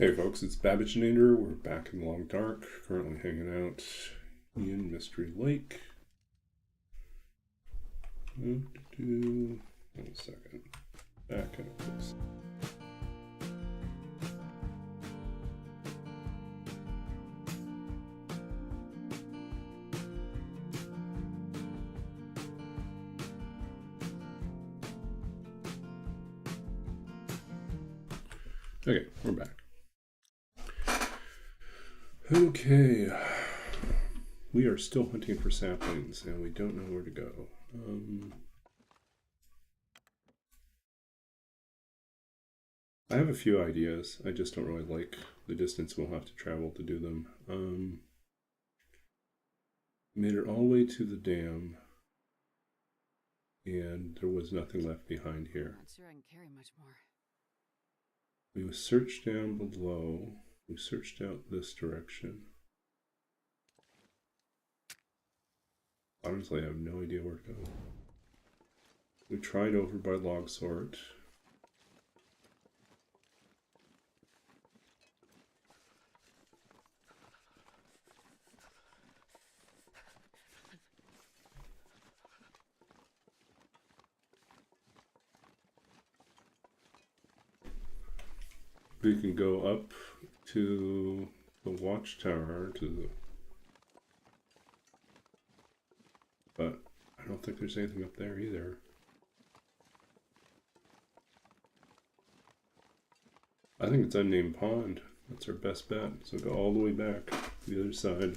Hey folks, it's Babbage-nator. We're back in the Long Dark, currently hanging out in Mystery Lake. One second. Back out, please. Okay, we're back. Okay, we are still hunting for saplings and we don't know where to go. I have a few ideas. I just don't really like the distance we'll have to travel to do them. Made it all the way to the dam and there was nothing left behind here. Not sure I can carry much more. We searched down below. We searched out this direction. Honestly, I have no idea where to go. We tried over by log sort. We can go up to the watchtower, but I don't think there's anything up there either. I think it's unnamed pond. That's our best bet. So go all the way back to the other side.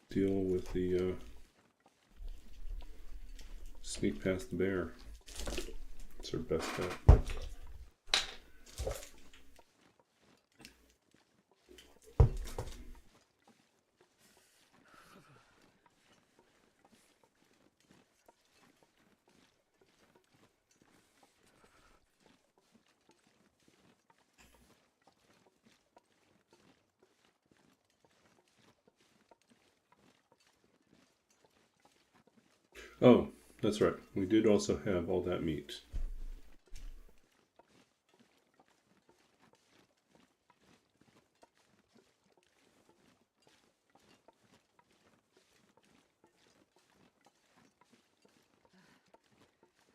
Deal with the sneak past the bear. It's our best bet. Oh, that's right. We did also have all that meat.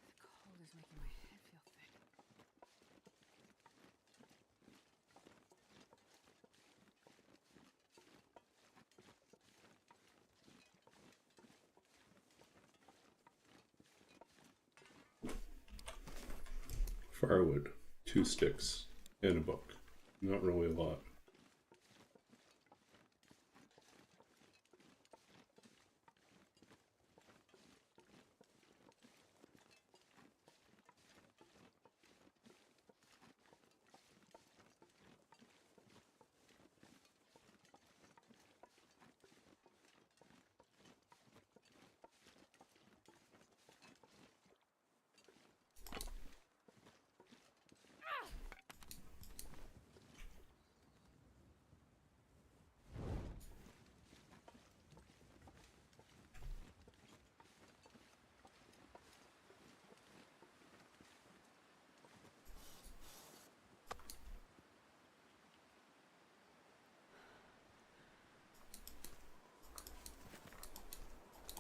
The cold is making my head feel thick. Firewood, 2 sticks, and a book. Not really a lot.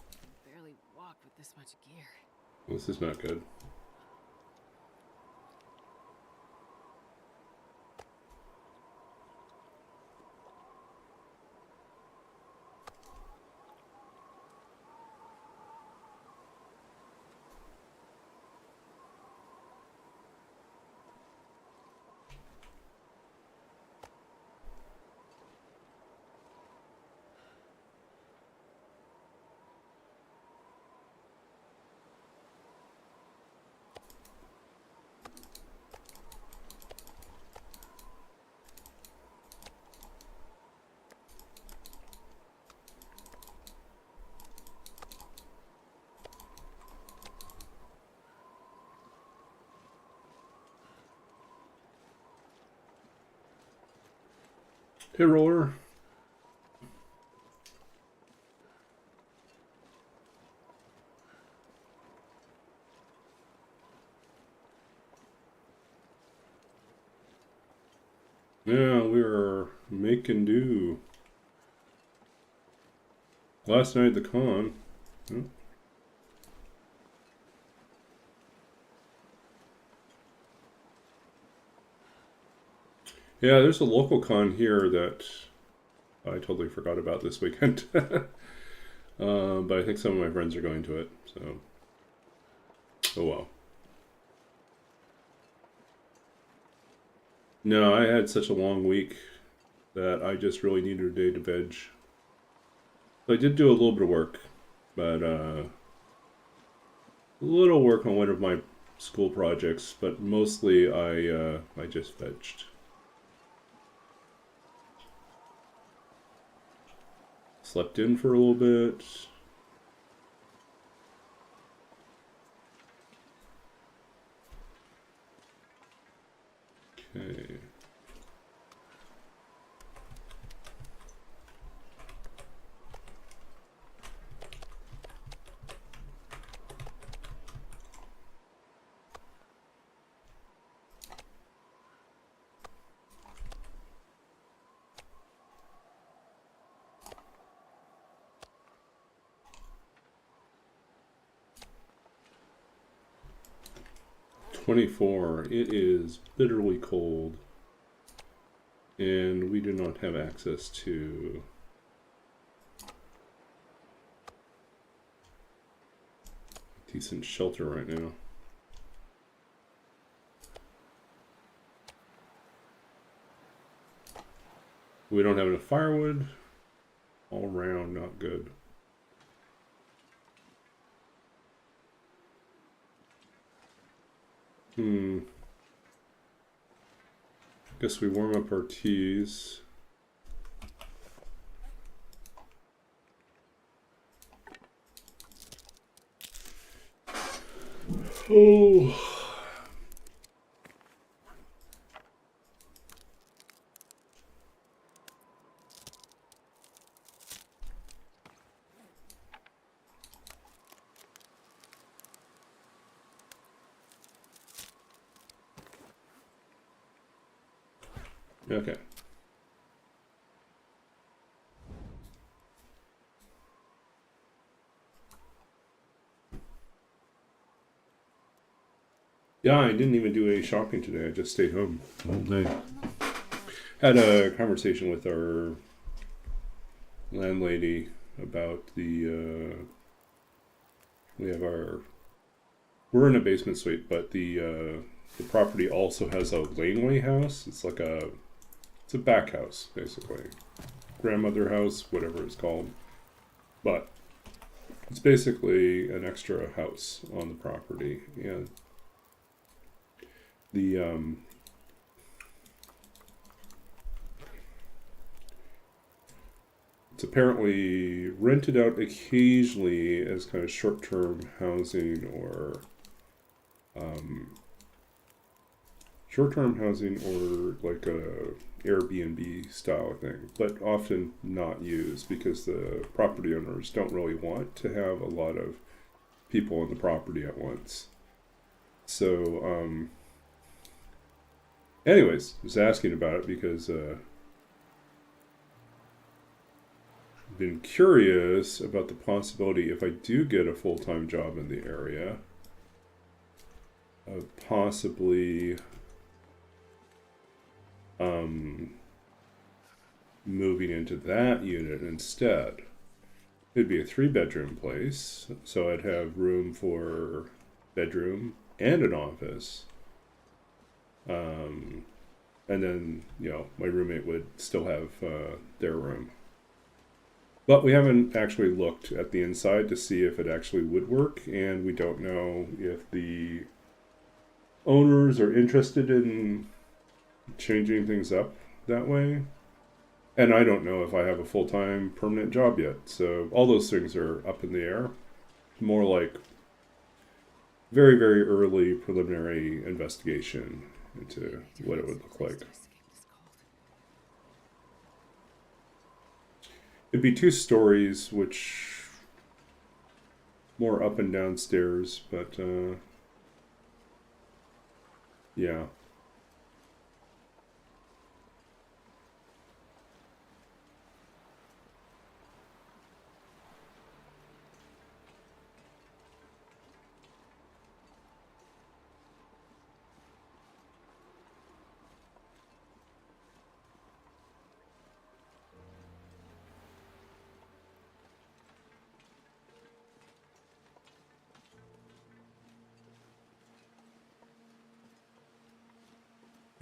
I can barely walk with this much gear. This is not good. Hey, Roller. Yeah, we were making do. Last night at the con. Yeah. Yeah, there's a local con here that I totally forgot about this weekend. But I think some of my friends are going to it, so oh well. No, I had such a long week that I just really needed a day to veg. So I did do a little bit of work, but a little work on one of my school projects, but mostly I just vegged. Slept in for a little bit. Okay. $24. It is bitterly cold, and we do not have access to decent shelter right now. We don't have enough firewood. All around, not good. Guess we warm up our teas. Oh. Okay. Yeah, I didn't even do any shopping today. I just stayed home all day. Had a conversation with our landlady about we have our we're in a basement suite, but the property also has a laneway house. It's a back house basically, grandmother house, whatever it's called, but it's basically an extra house on the property, and the it's apparently rented out occasionally as kind of short-term housing or like a Airbnb style thing, but often not used because the property owners don't really want to have a lot of people on the property at once. So, anyways, I was asking about it because I've been curious about the possibility if I do get a full-time job in the area of possibly moving into that unit instead. It'd be a 3-bedroom place, so I'd have room for bedroom and an office. And then, my roommate would still have their room. But we haven't actually looked at the inside to see if it actually would work, and we don't know if the owners are interested in changing things up that way. And I don't know if I have a full-time permanent job yet. So all those things are up in the air. More like very, very early preliminary investigation into what it would look like. It'd be 2 stories, which more up and down stairs, but yeah.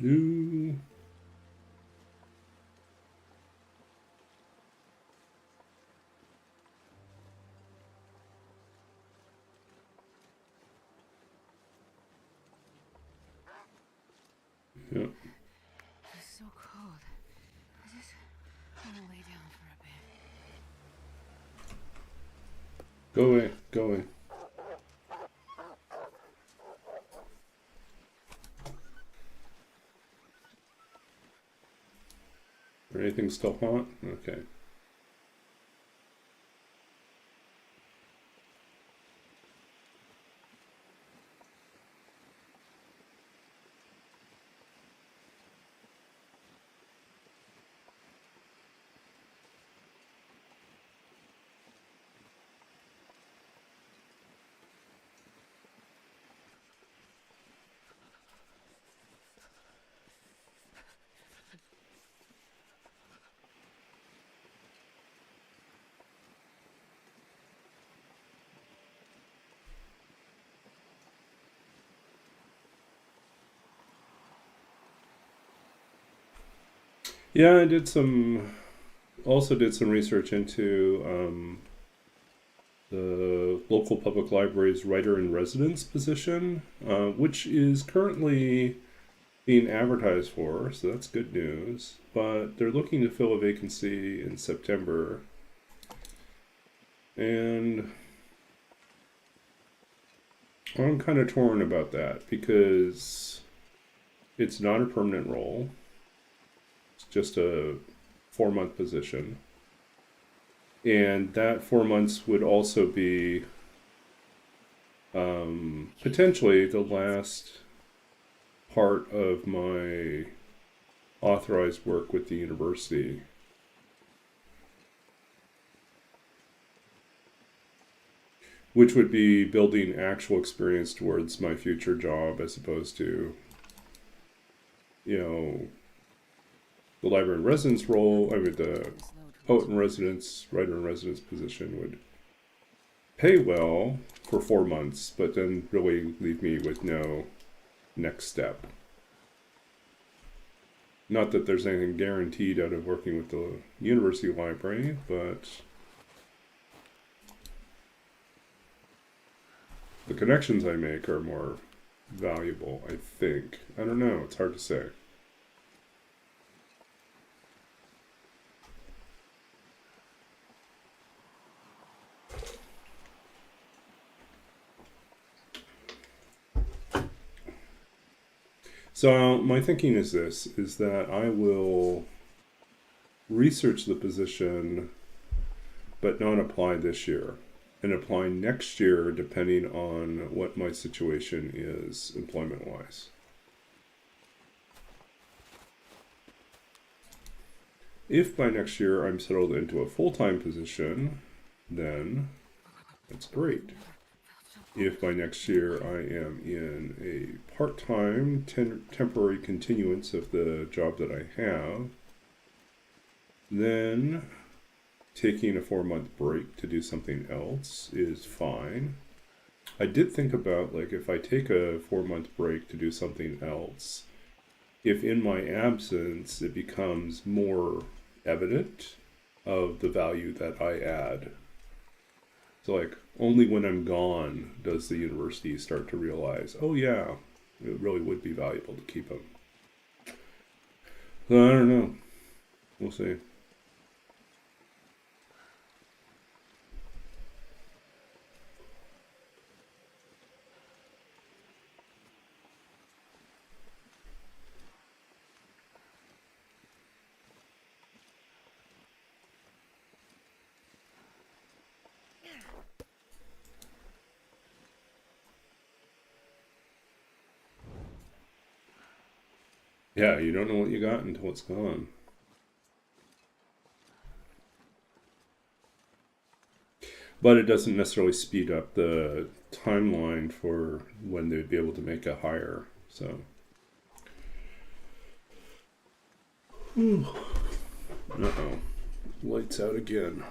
do. Yep. It's so cold. I just want to lay down for a bit. Go away. Go away. Anything still hot? Okay. Yeah, I did some. Also did some research into the local public library's writer in residence position, which is currently being advertised for, so that's good news. But they're looking to fill a vacancy in September. And I'm kind of torn about that because it's not a permanent role, it's just a 4-month position. And that 4 months would also be potentially the last part of my authorized work with the university. Which would be building actual experience towards my future job as opposed to, you know, the library in residence role. I mean, the poet in residence, writer in residence position would pay well for 4 months, but then really leave me with no next step. Not that there's anything guaranteed out of working with the university library, but the connections I make are more valuable, I think. I don't know, it's hard to say. So my thinking is this, is that I will research the position but not apply this year, and apply next year depending on what my situation is employment-wise. If by next year I'm settled into a full-time position, then that's great. If by next year I am in a part-time, temporary continuance of the job that I have, then taking a 4-month break to do something else is fine. I did think about, like, if I take a 4-month break to do something else, if in my absence it becomes more evident of the value that I add. So, like, only when I'm gone does the university start to realize, oh yeah, it really would be valuable to keep them. So I don't know. We'll see. Yeah, you don't know what you got until it's gone. But it doesn't necessarily speed up the timeline for when they'd be able to make a hire. So, uh-oh, lights out again.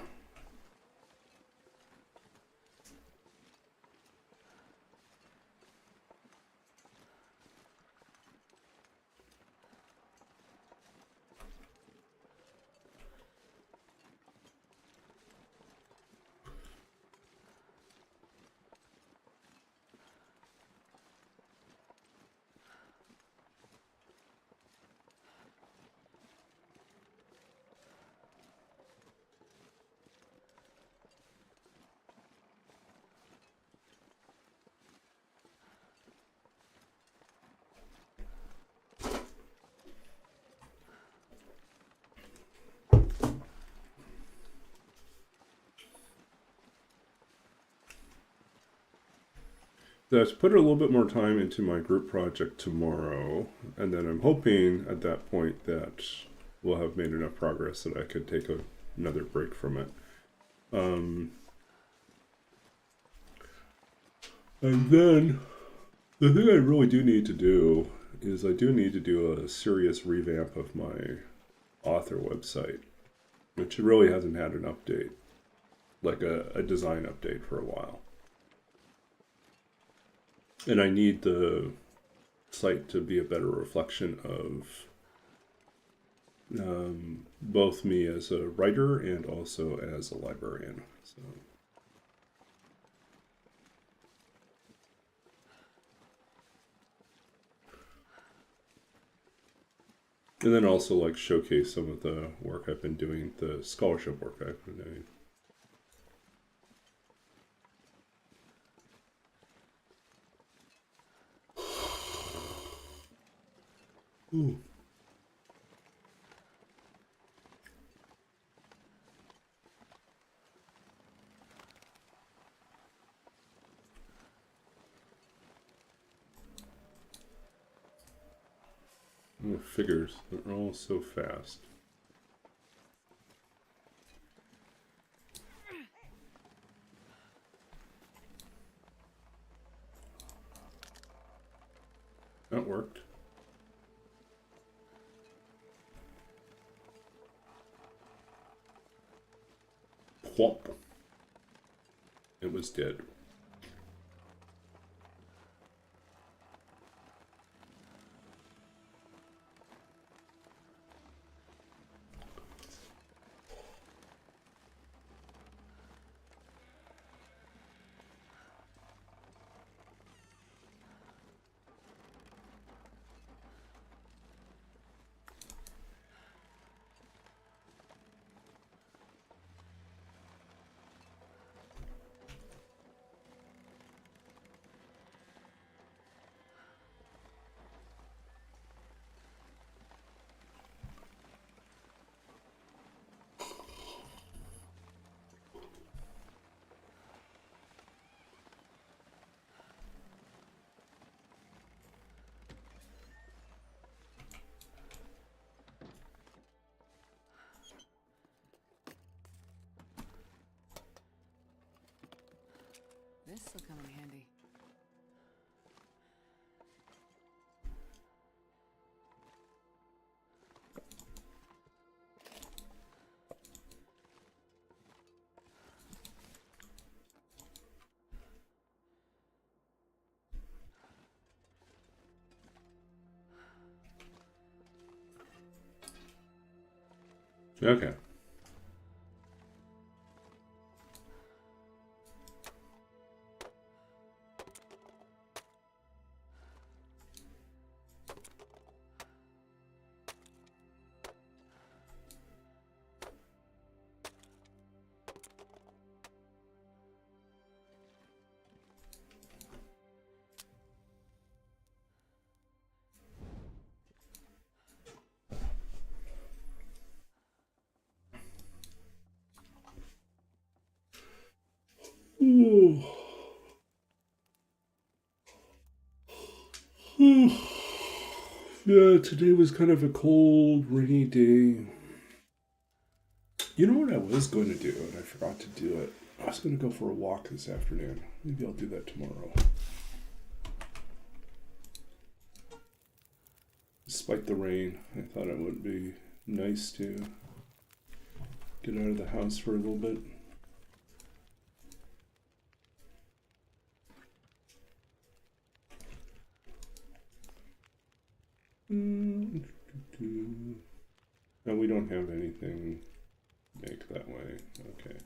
Let's put a little bit more time into my group project tomorrow, and then I'm hoping at that point that we'll have made enough progress that I could take another break from it. And then the thing I really do need to do is I do need to do a serious revamp of my author website, which really hasn't had an update, like a design update for a while. And I need the site to be a better reflection of both me as a writer and also as a librarian. So. And then also like showcase some of the work I've been doing, the scholarship work I've been doing. Ooh. Oh, figures, they're all so fast. That worked. Plop. It was dead. This'll come in handy. Okay. Ooh. Yeah, today was kind of a cold, rainy day. You know what I was going to do, and I forgot to do it? I was going to go for a walk this afternoon. Maybe I'll do that tomorrow. Despite the rain, I thought it would be nice to get out of the house for a little bit. No, we don't have anything make that way. Okay.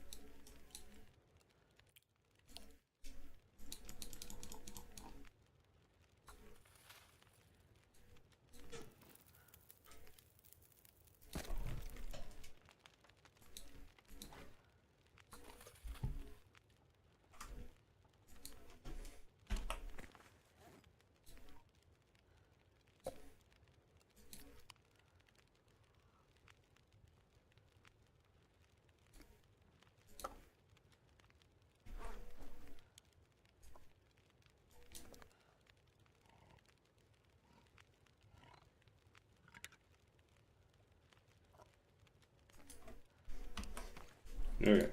Okay.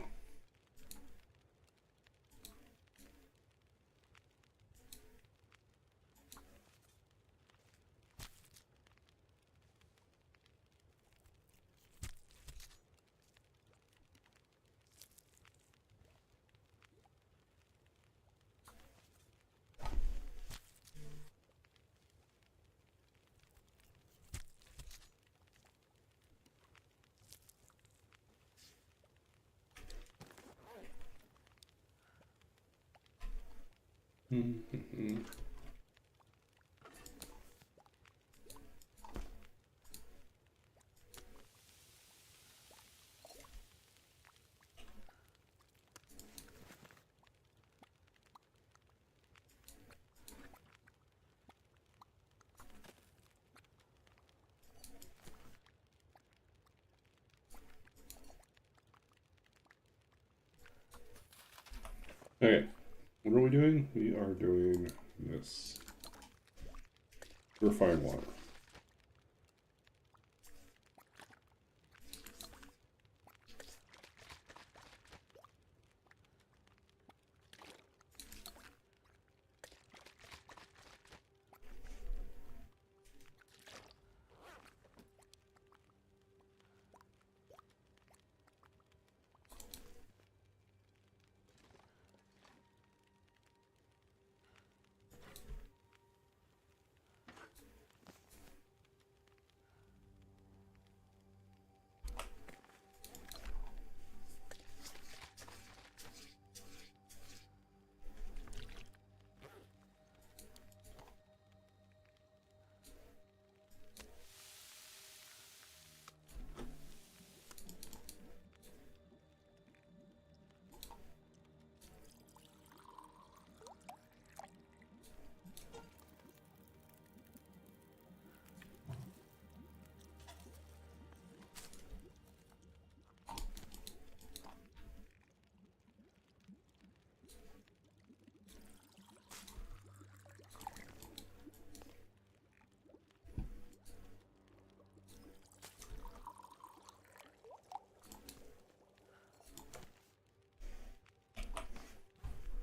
Mm-hmm. Okay, what are we doing? We are doing this. Refined water.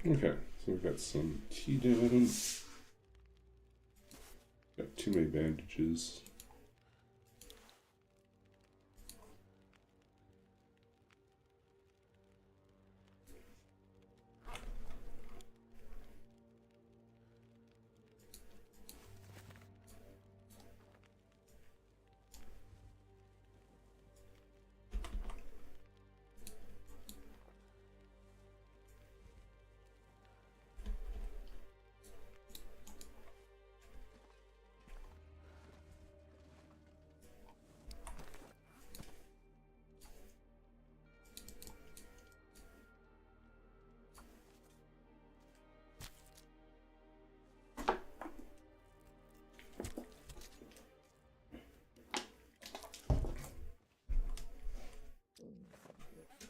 Okay, so we've got some tea down. Got too many bandages.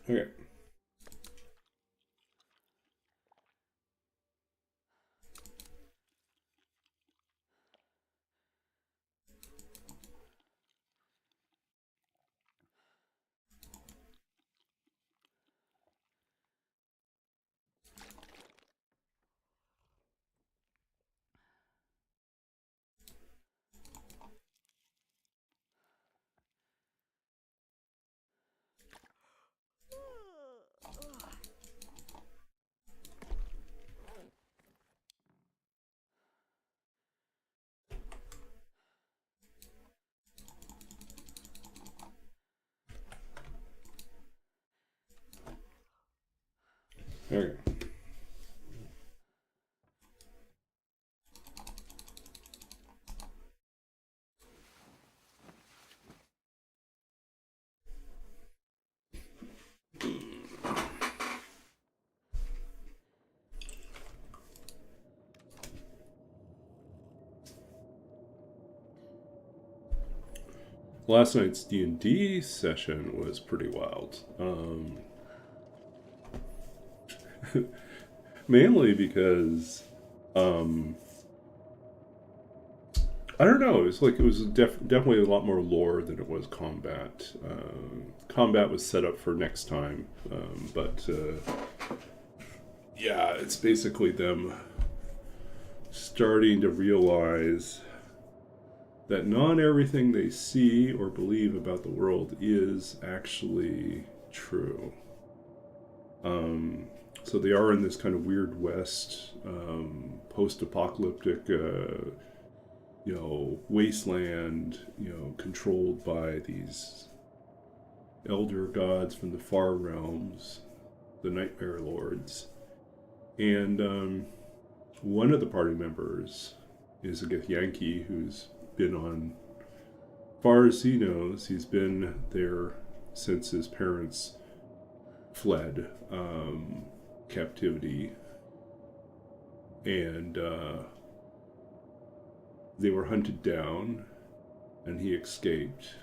Okay. Okay. Last night's D&D session was pretty wild. Mainly because I don't know. It was like it was definitely a lot more lore than it was combat. Combat was set up for next time, but yeah, it's basically them starting to realize that not everything they see or believe about the world is actually true. So they are in this kind of weird West, post-apocalyptic, wasteland, controlled by these elder gods from the far realms, the Nightmare Lords. And one of the party members is a Yankee who's been on, far as he knows, he's been there since his parents fled captivity, and they were hunted down, and he escaped.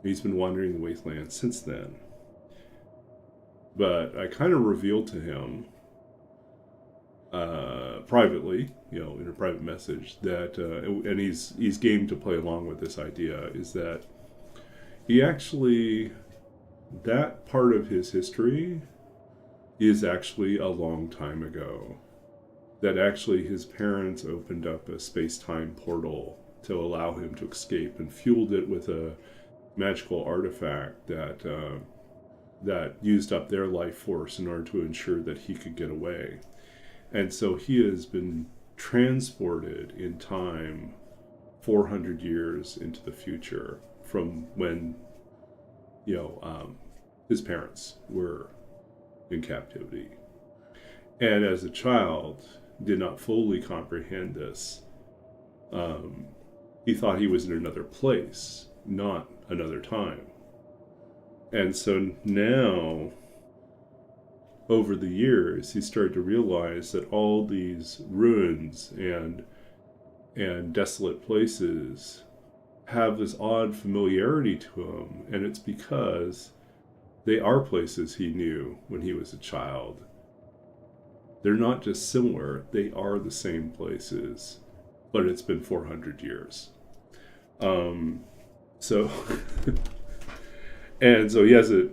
He's been wandering the wasteland since then. But I kind of revealed to him privately, in a private message, that, and he's game to play along with this idea, is that he actually, that part of his history is actually a long time ago. That actually his parents opened up a space-time portal to allow him to escape and fueled it with a magical artifact that used up their life force in order to ensure that he could get away. And so he has been transported in time 400 years into the future from when, his parents were in captivity. And as a child, did not fully comprehend this. He thought he was in another place, not another time. And so now, over the years, he started to realize that all these ruins and desolate places have this odd familiarity to him, and it's because they are places he knew when he was a child. They're not just similar, they are the same places, but it's been 400 years. So, and so he has it,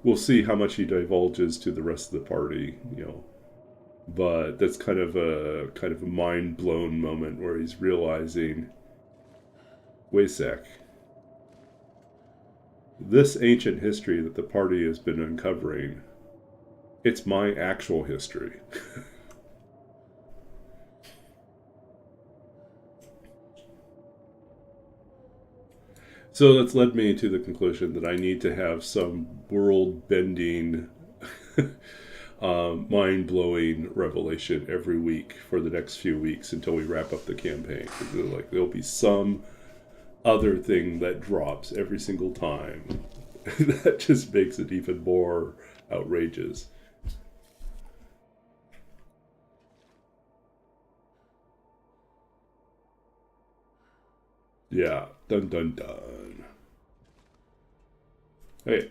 we'll see how much he divulges to the rest of the party, but that's kind of a mind blown moment where he's realizing, wait a sec, this ancient history that the party has been uncovering, it's my actual history. So that's led me to the conclusion that I need to have some world-bending, mind-blowing revelation every week for the next few weeks until we wrap up the campaign. Like, there'll be some other thing that drops every single time that just makes it even more outrageous. Yeah, dun dun dun. Hey,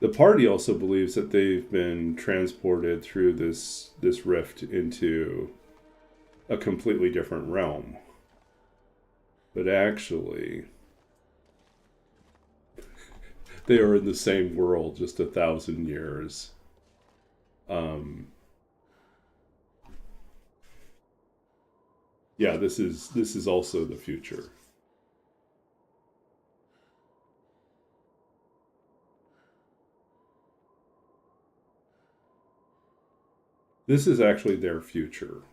the party also believes that they've been transported through this rift into a completely different realm. But actually, they are in the same world, just 1,000 years. Yeah, this is also the future. This is actually their future.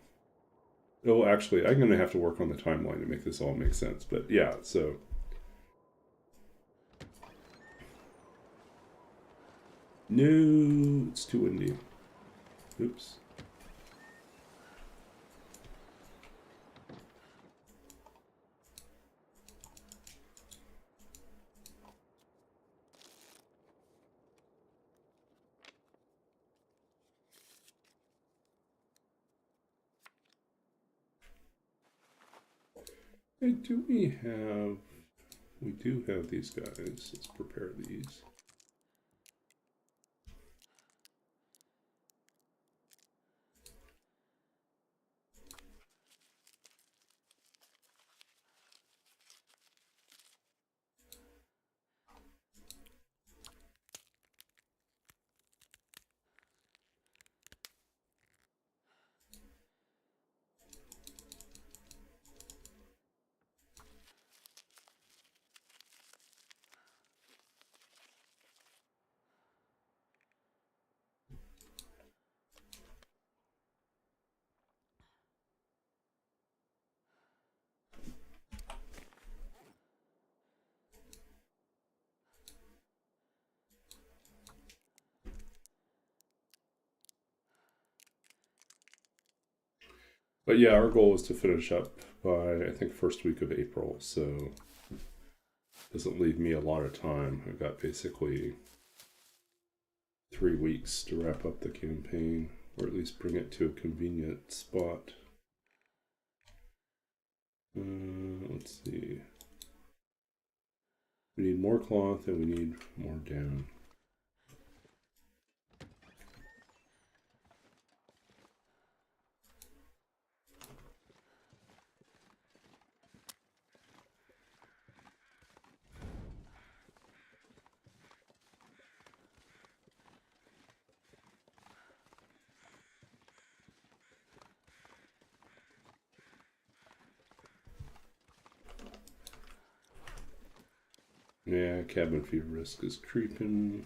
Oh, actually, I'm going to have to work on the timeline to make this all make sense. But yeah, so. No, it's too windy. Oops. Hey, do we have... We do have these guys. Let's prepare these. But yeah, our goal is to finish up by, I think, first week of April, so doesn't leave me a lot of time. I've got basically 3 weeks to wrap up the campaign, or at least bring it to a convenient spot. Let's see. We need more cloth and we need more down. Yeah, cabin fever risk is creeping.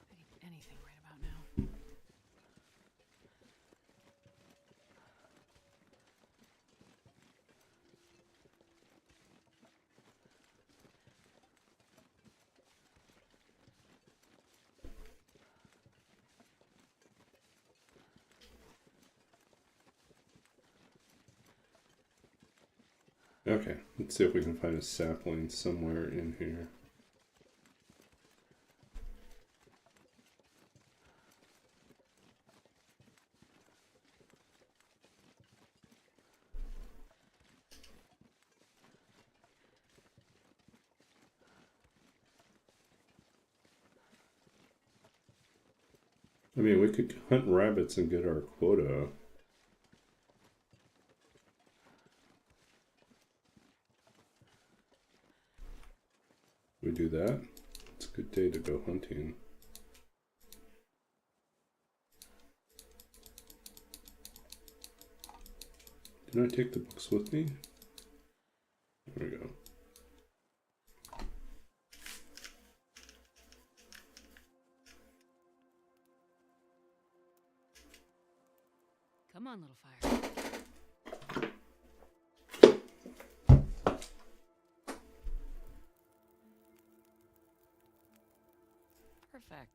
I need anything right about now. Okay, let's see if we can find a sapling somewhere in here. I mean, we could hunt rabbits and get our quota. We do that. It's a good day to go hunting. Did I take the books with me? There we go. Come on, little fire. Perfect.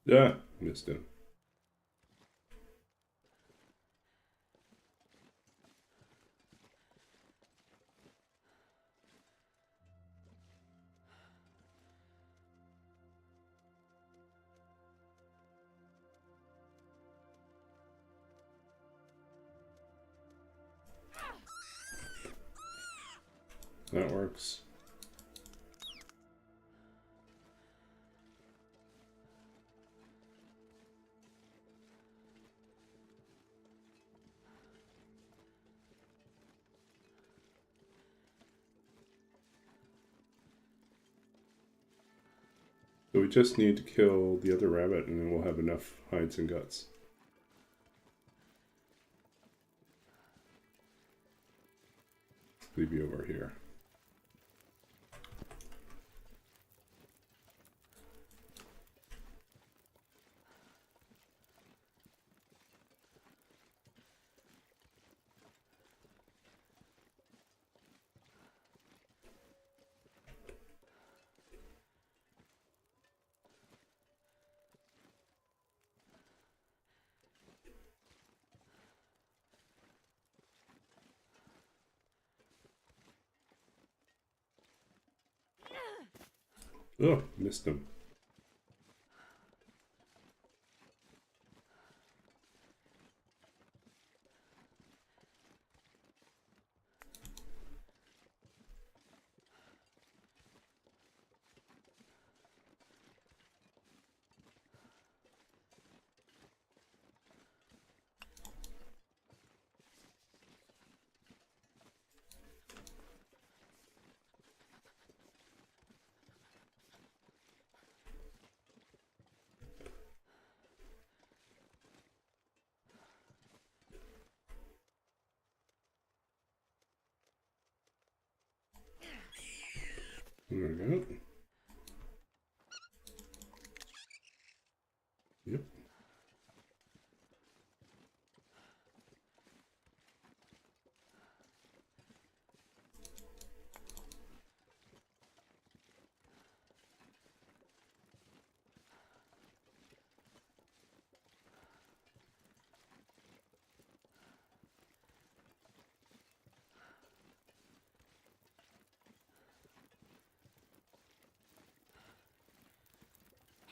Yeah, missed him. That works. So we just need to kill the other rabbit and then we'll have enough hides and guts. Leave you over here. Oh, missed him. There we go. Yep.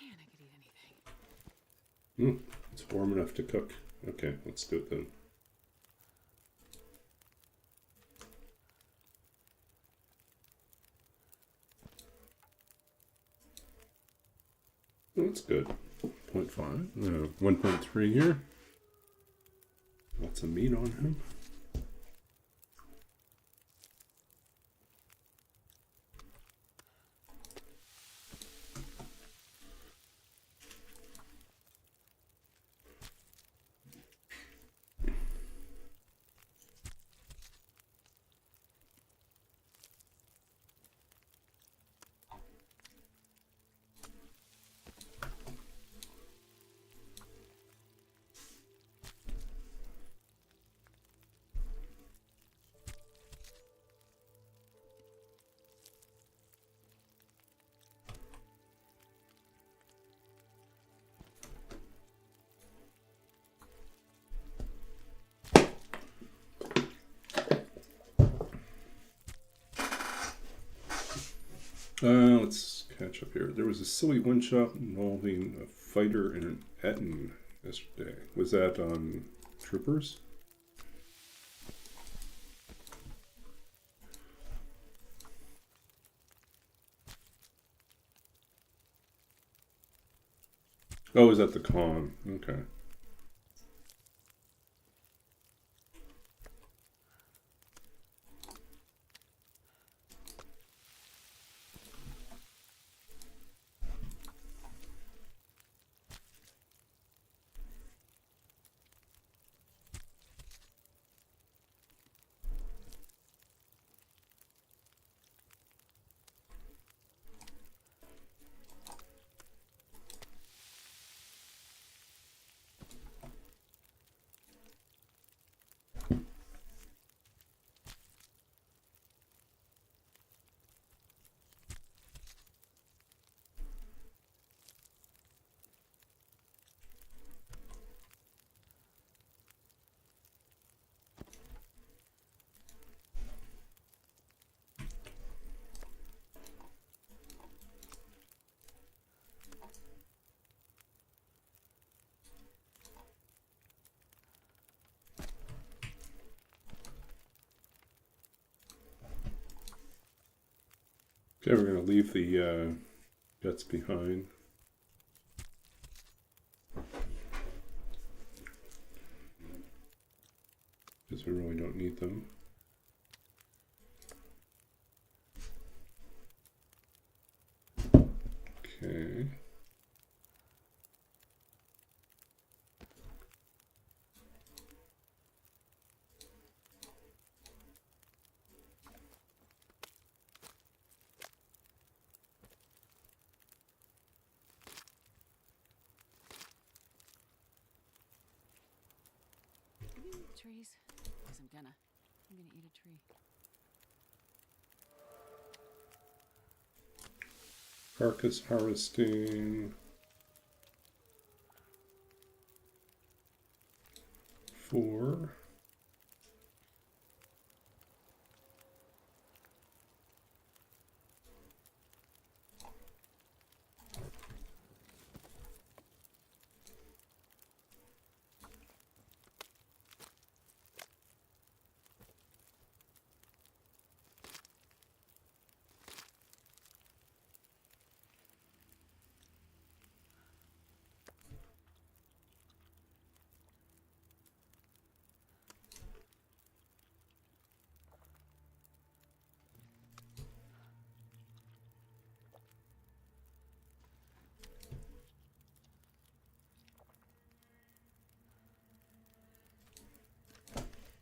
Man, I could eat anything. It's warm enough to cook. Okay, let's do it then. Oh, that's good. 0.5. 1.3 here. Lots of meat on him. Let's catch up here. There was a silly one-shot involving a fighter and an Etten yesterday. Was that on Troopers? Oh, was that the con? Okay. Okay, we're going to leave the guts behind. Because we really don't need them. Okay. Trees? Guess I'm gonna eat a tree. Carcass harvesting. 4.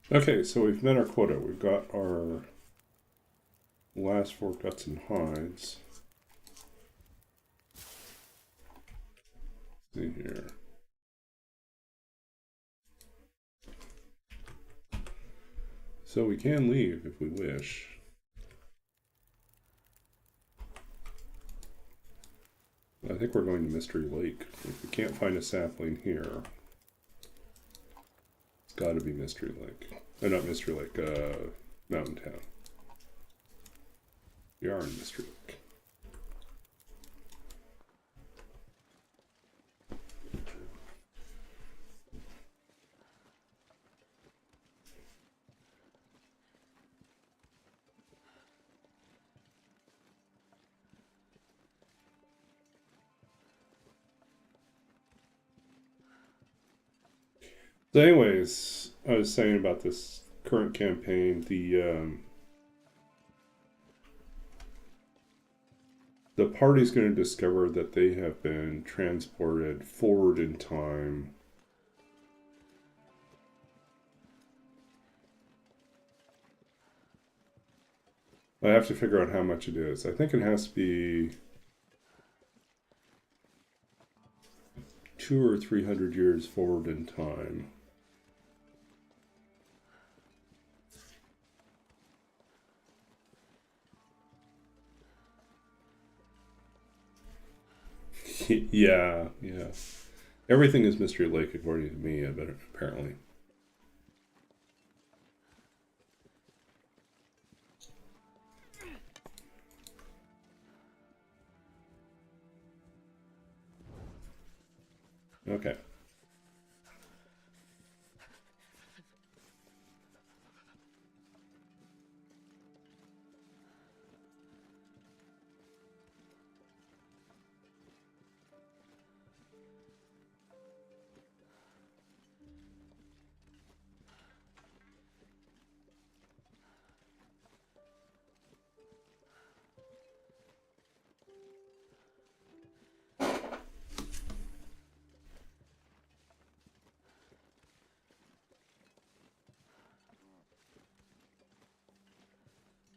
Okay, so we've met our quota. We've got our last 4 guts and hides. Let's see here. So we can leave if we wish. I think we're going to Mystery Lake. If we can't find a sapling here, it's got to be Mystery Lake. Not Mystery Lake, Mountain Town. We are in Mystery Lake. So anyways, I was saying about this current campaign, the party's going to discover that they have been transported forward in time. I have to figure out how much it is. I think it has to be 200 or 300 years forward in time. Yeah. Everything is Mystery Lake according to me, but apparently. Okay.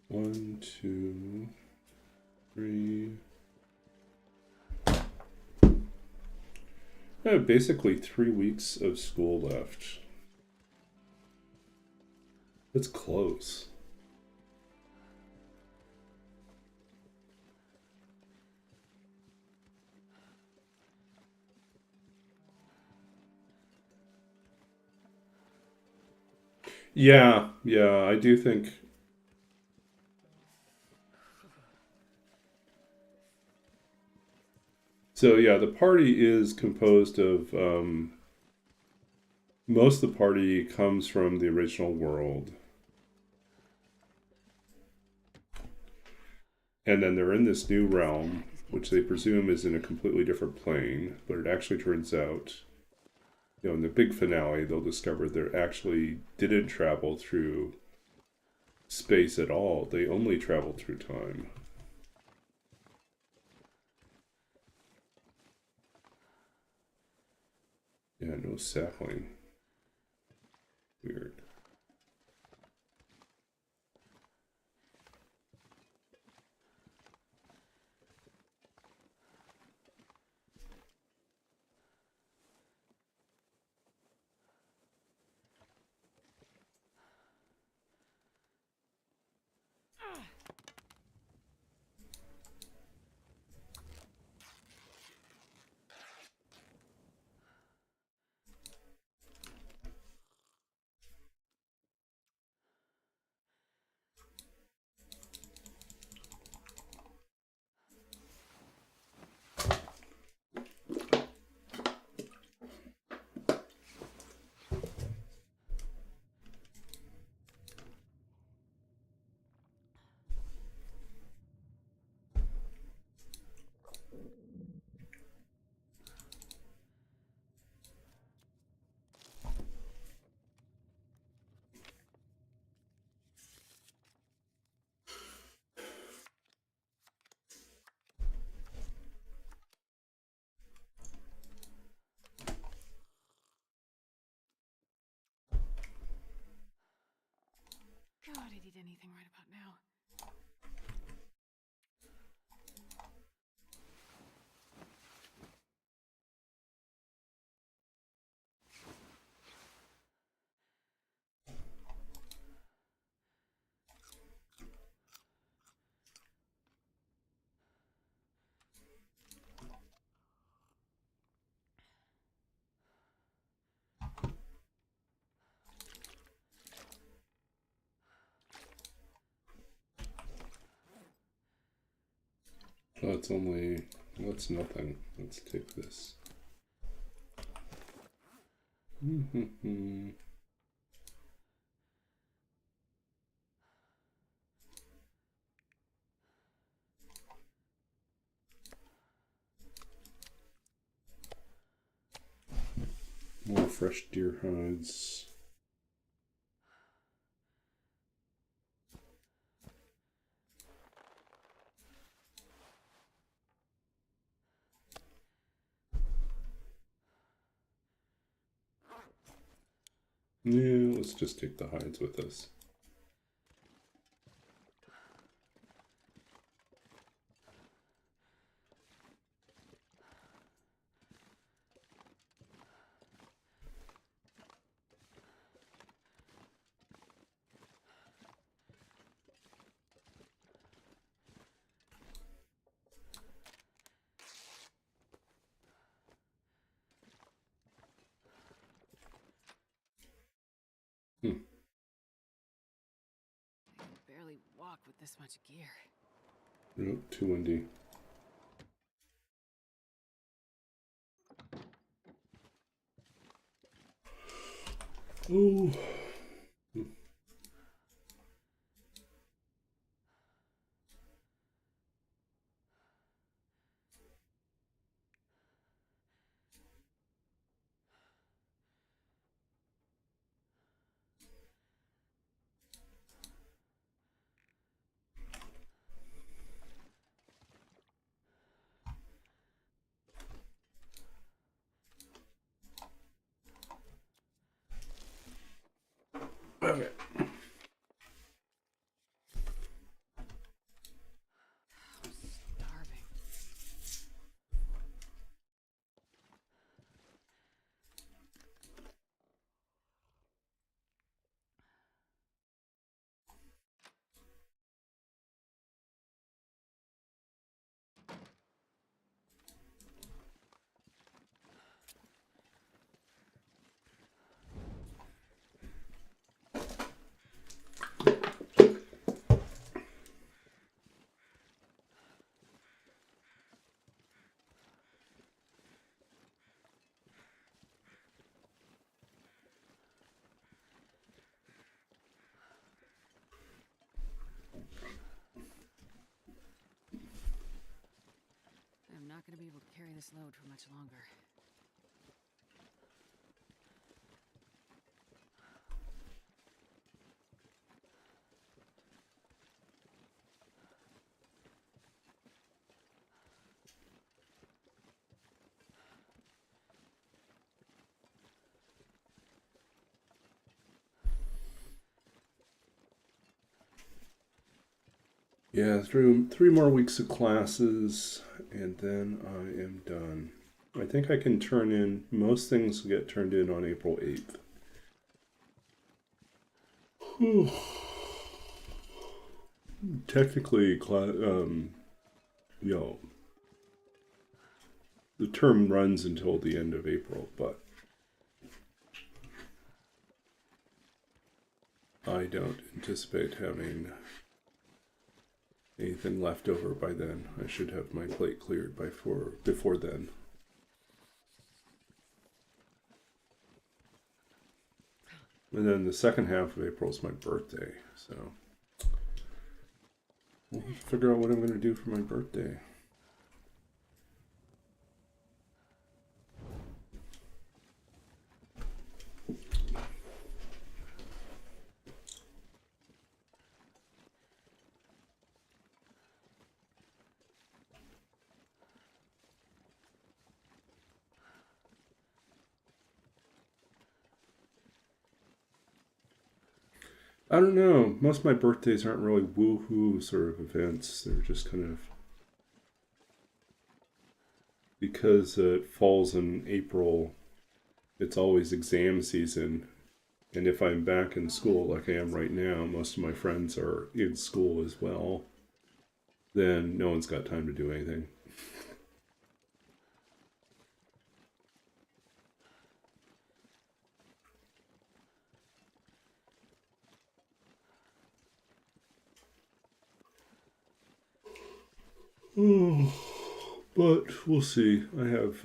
One, 2, 3. I have basically 3 weeks of school left. That's close. Yeah, I do think. So yeah, the party is composed of most of the party comes from the original world. And then they're in this new realm, which they presume is in a completely different plane, but it actually turns out, in the big finale, they'll discover they actually didn't travel through space at all. They only traveled through time. Yeah, no sapling. Weird. God, I'd eat anything right about now. Oh, that's nothing. Let's take this. More fresh deer hides. Yeah, let's just take the hides with us. I can barely walk with this much gear. Nope, too windy. Oh. Okay. I'm starving. able to carry this load for much longer. Yeah, through 3 more weeks of classes, and then I am done. I think I can turn in, most things get turned in on April 8th. Technically, you know, the term runs until the end of April, but I don't anticipate having anything left over by then. I should have my plate cleared before then. And then the second half of April is my birthday, so we'll figure out what I'm going to do for my birthday. I don't know. Most of my birthdays aren't really woohoo sort of events. They're just kind of, because it falls in April, it's always exam season. And if I'm back in school like I am right now, most of my friends are in school as well, then no one's got time to do anything. But we'll see. I have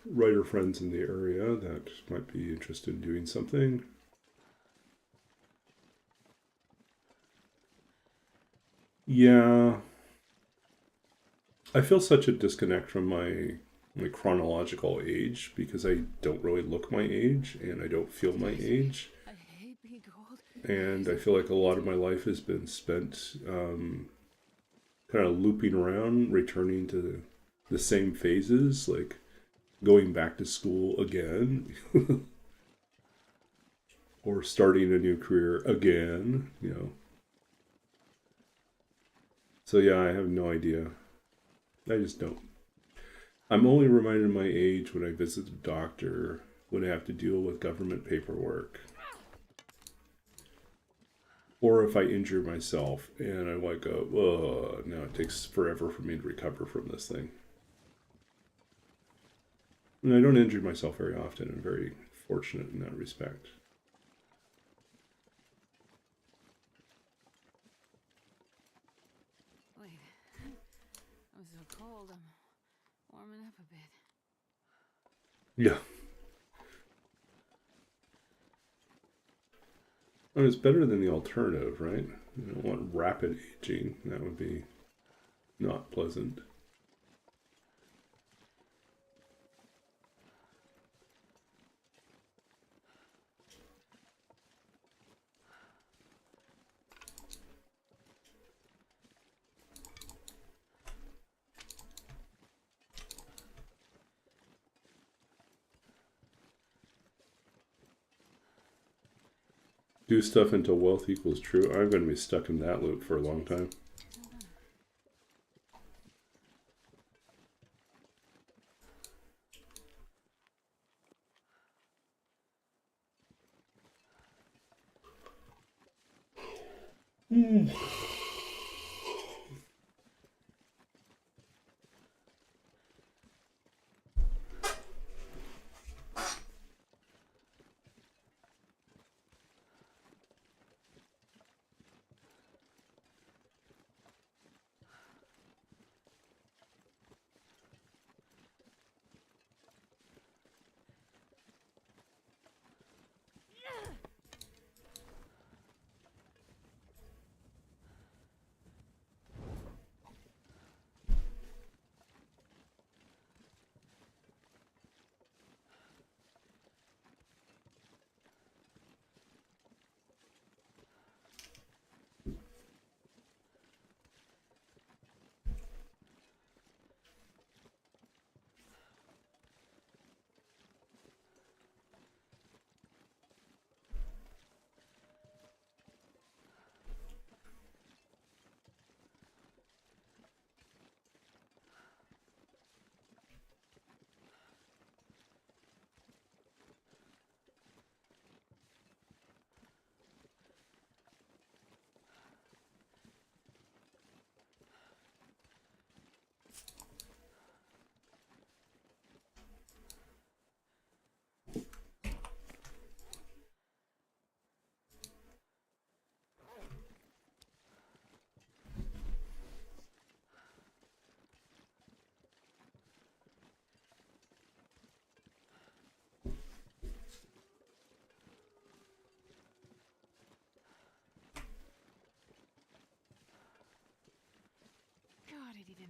writer friends in the area that might be interested in doing something. Yeah. I feel such a disconnect from my chronological age because I don't really look my age and I don't feel my age. I hate being cold. And I feel like a lot of my life has been spent kind of looping around, returning to the same phases, like going back to school again or starting a new career again, you know. So yeah, I have no idea. I just don't. I'm only reminded of my age when I visit the doctor, when I have to deal with government paperwork. Or if I injure myself and I like go, oh, now it takes forever for me to recover from this thing. And I don't injure myself very often. I'm very fortunate in that respect. Wait. I'm so cold. I'm warming up a bit. Yeah. I mean, it's better than the alternative, right? You don't want rapid aging. That would be not pleasant. Do stuff until wealth equals true. I'm going to be stuck in that loop for a long time.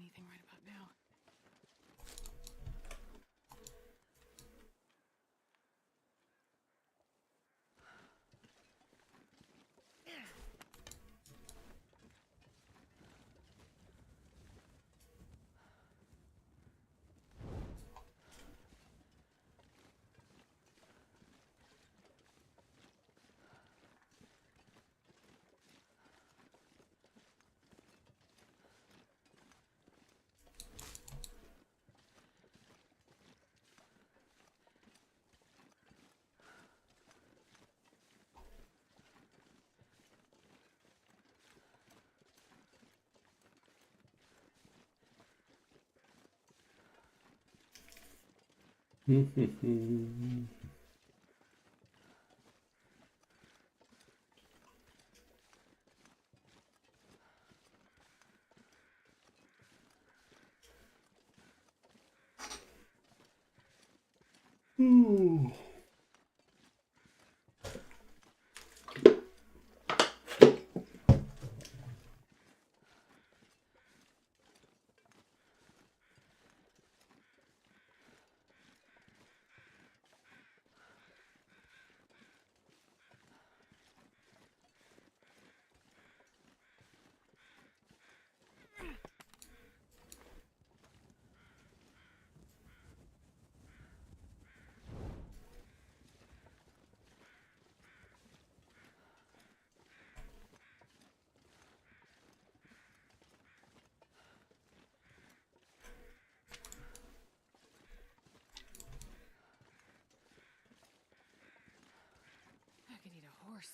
anything right about now. Ooh. I could eat a horse.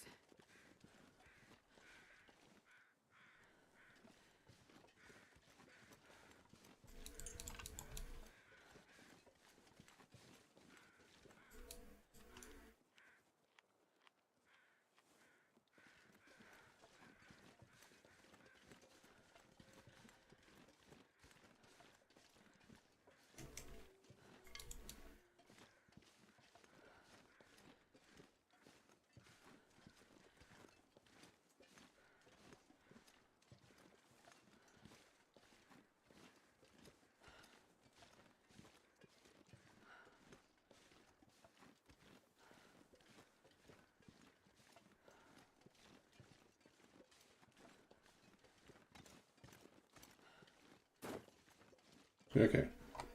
Okay,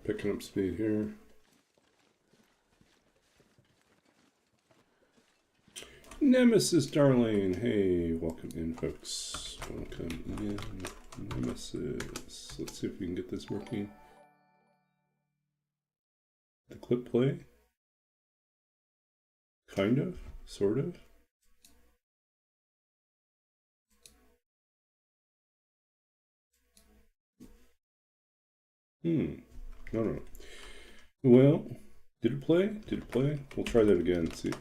picking up speed here. Nemesis, darling. Hey, welcome in, folks. Welcome in, Nemesis. Let's see if we can get this working. The clip play? Kind of? Sort of? No. Well, did it play? Did it play? We'll try that again. See.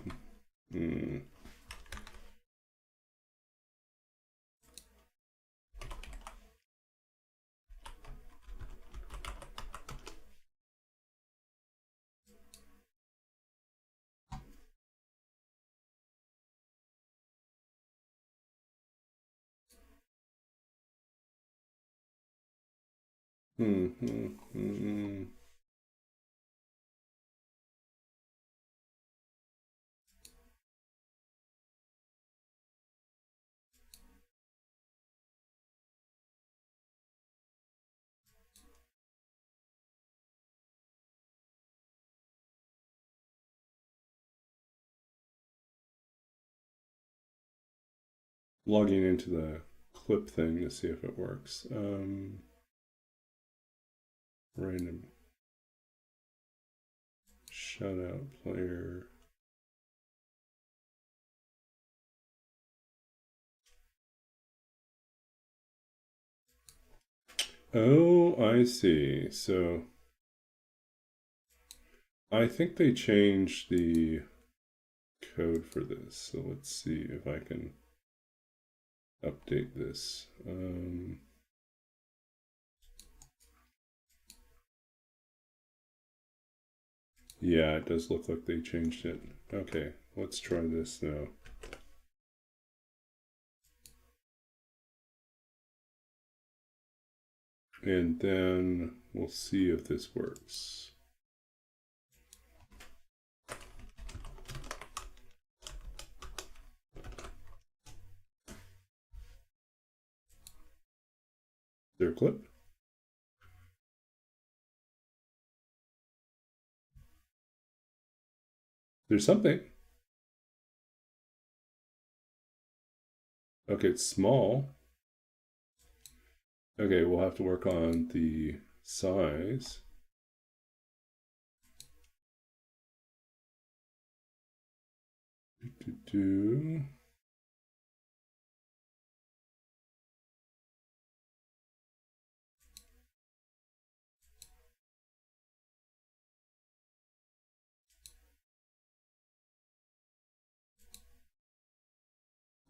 Logging into the clip thing to see if it works. Random shutout player. Oh, I see. So I think they changed the code for this. So let's see if I can update this. Yeah, it does look like they changed it. Okay, let's try this now. And then we'll see if this works. Is there a clip? There's something. Okay, it's small. Okay, we'll have to work on the size. Do.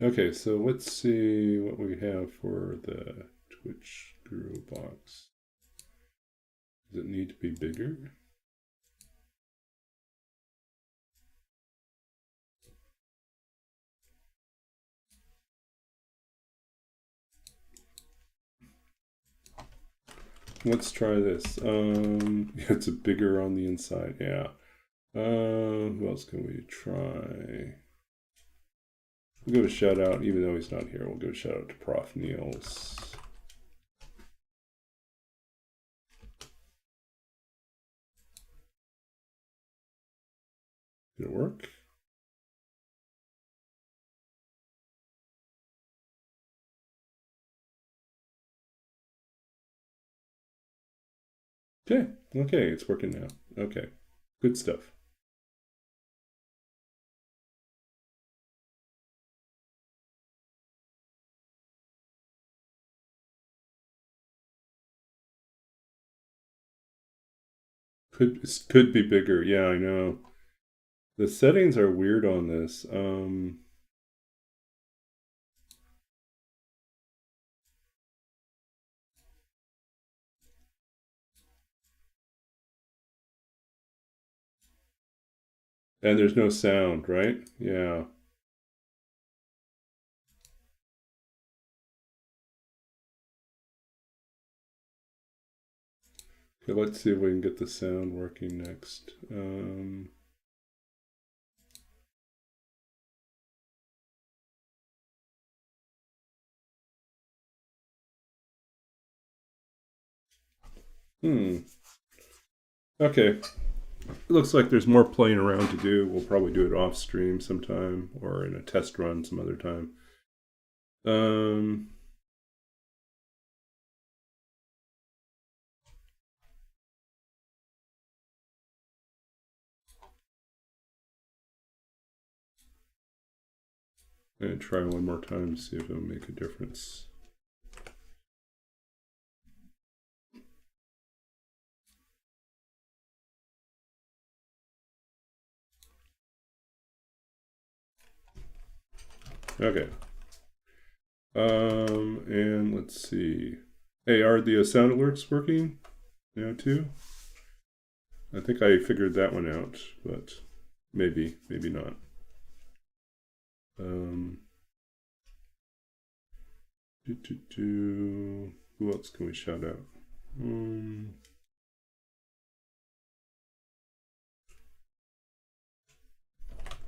Okay, so let's see what we have for the Twitch Guru box. Does it need to be bigger? Let's try this. It's a bigger on the inside, yeah. Who else can we try? We'll give a shout out, even though he's not here. We'll give a shout out to Prof. Niels. Did it work? Okay, okay, it's working now. Okay, good stuff. Could be bigger. Yeah, I know. The settings are weird on this. And there's no sound, right? Yeah. Okay, let's see if we can get the sound working next. Okay. It looks like there's more playing around to do. We'll probably do it off stream sometime or in a test run some other time. I'm going to try one more time to see if it'll make a difference. Okay. And let's see. Hey, are the sound alerts working now too? I think I figured that one out, but maybe not. Who else can we shout out?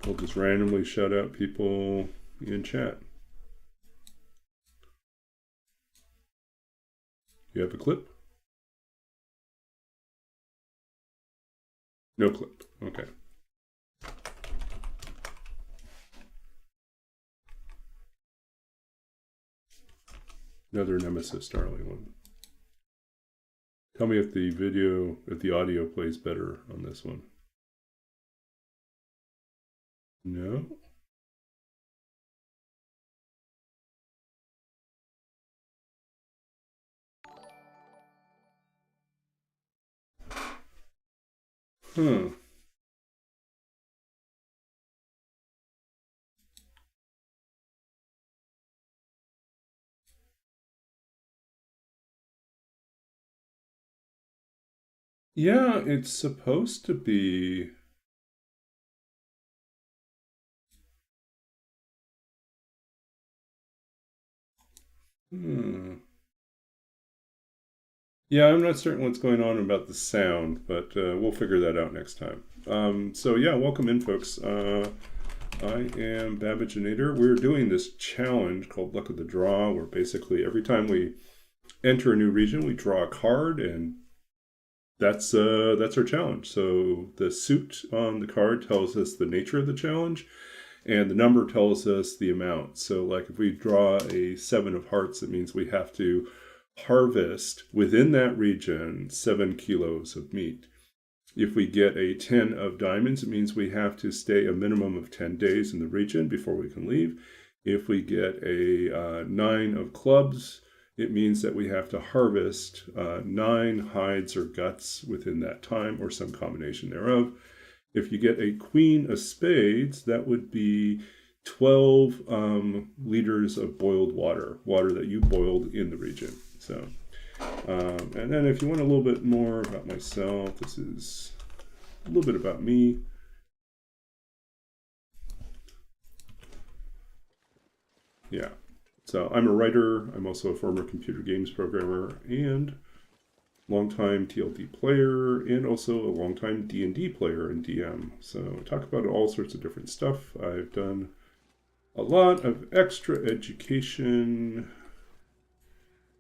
We'll just randomly shout out people in chat. You have a clip? No clip. Okay. Another Nemesis Darling one. Tell me if the audio plays better on this one. No? Huh. Yeah, it's supposed to be. Hmm. Yeah, I'm not certain what's going on about the sound, but we'll figure that out next time. So yeah, welcome in, folks. I am Babbaginator. We're doing this challenge called Luck of the Draw, where basically every time we enter a new region, we draw a card, and that's our challenge. So the suit on the card tells us the nature of the challenge, and the number tells us the amount. So like if we draw a 7 of hearts, it means we have to harvest within that region 7 kilos of meat. If we get a 10 of diamonds, it means we have to stay a minimum of 10 days in the region before we can leave. If we get a 9 of clubs, it means that we have to harvest 9 hides or guts within that time, or some combination thereof. If you get a queen of spades, that would be 12 liters of boiled water that you boiled in the region. So, and then if you want a little bit more about myself, this is a little bit about me. Yeah, so I'm a writer. I'm also a former computer games programmer and longtime TLD player, and also a longtime D&D player and DM. So I talk about all sorts of different stuff. I've done a lot of extra education,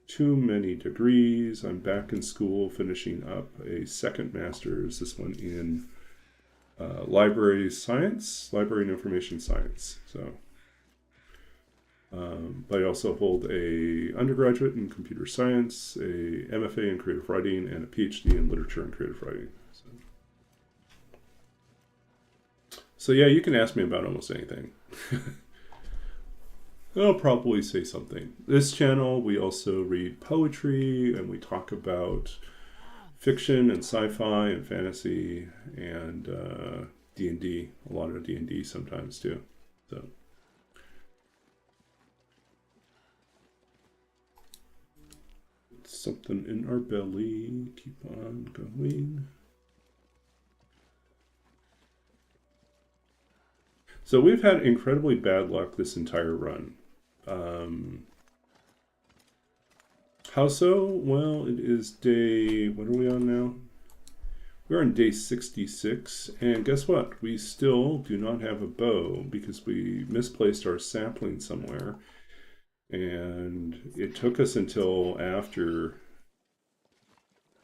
too many degrees. I'm back in school finishing up a second master's, this one in library and information science. So, but I also hold a undergraduate in computer science, a MFA in creative writing, and a PhD in literature and creative writing. So yeah, you can ask me about almost anything. I'll probably say something. This channel, we also read poetry, and we talk about fiction and sci-fi and fantasy and D&D, a lot of D&D sometimes too. So something in our belly, keep on going. So we've had incredibly bad luck this entire run. How so? Well, it is day, what are we on now? We're on day 66, and guess what? We still do not have a bow because we misplaced our sapling somewhere, and it took us until after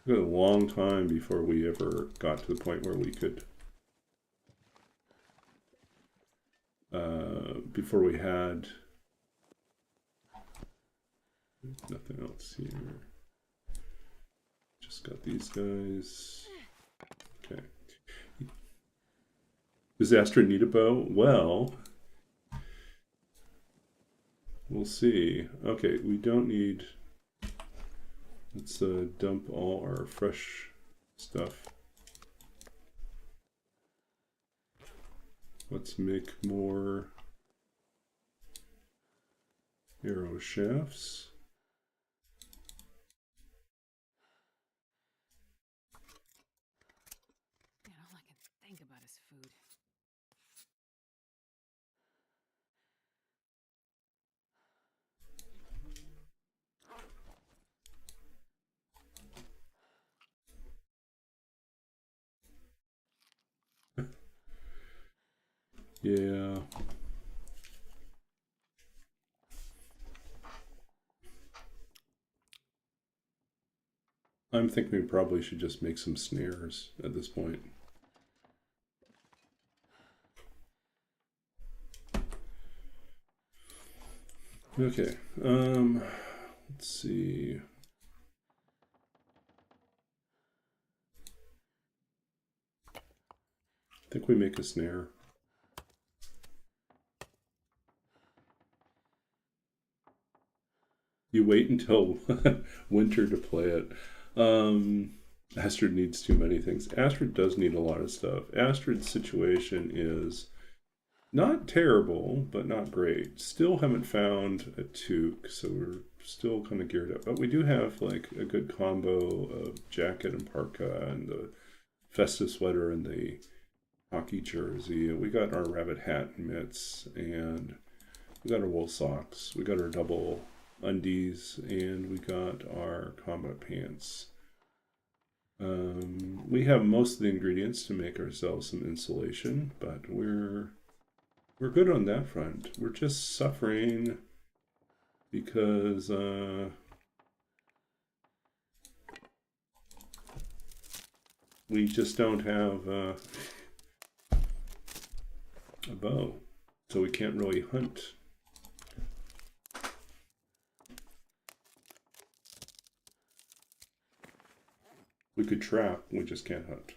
a long time before we ever got to the point where we could before we had nothing else here. Just got these guys. Okay. Does Astrid need a bow? Well, we'll see. Okay, we don't need. Let's dump all our fresh stuff. Let's make more arrow shafts. Man, all I can think about is food. Yeah. I'm thinking we probably should just make some snares at this point. Okay, let's see. I think we make a snare. You wait until winter to play it. Astrid needs too many things. Astrid does need a lot of stuff. Astrid's situation is not terrible, but not great. Still haven't found a toque, so we're still kind of geared up. But we do have like a good combo of jacket and parka and the festive sweater and the hockey jersey. We got our rabbit hat and mitts, and we got our wool socks. We got our double undies, and we got our combat pants. We have most of the ingredients to make ourselves some insulation, but we're good on that front. We're just suffering because we just don't have a bow, so we can't really hunt. We could trap, we just can't hunt.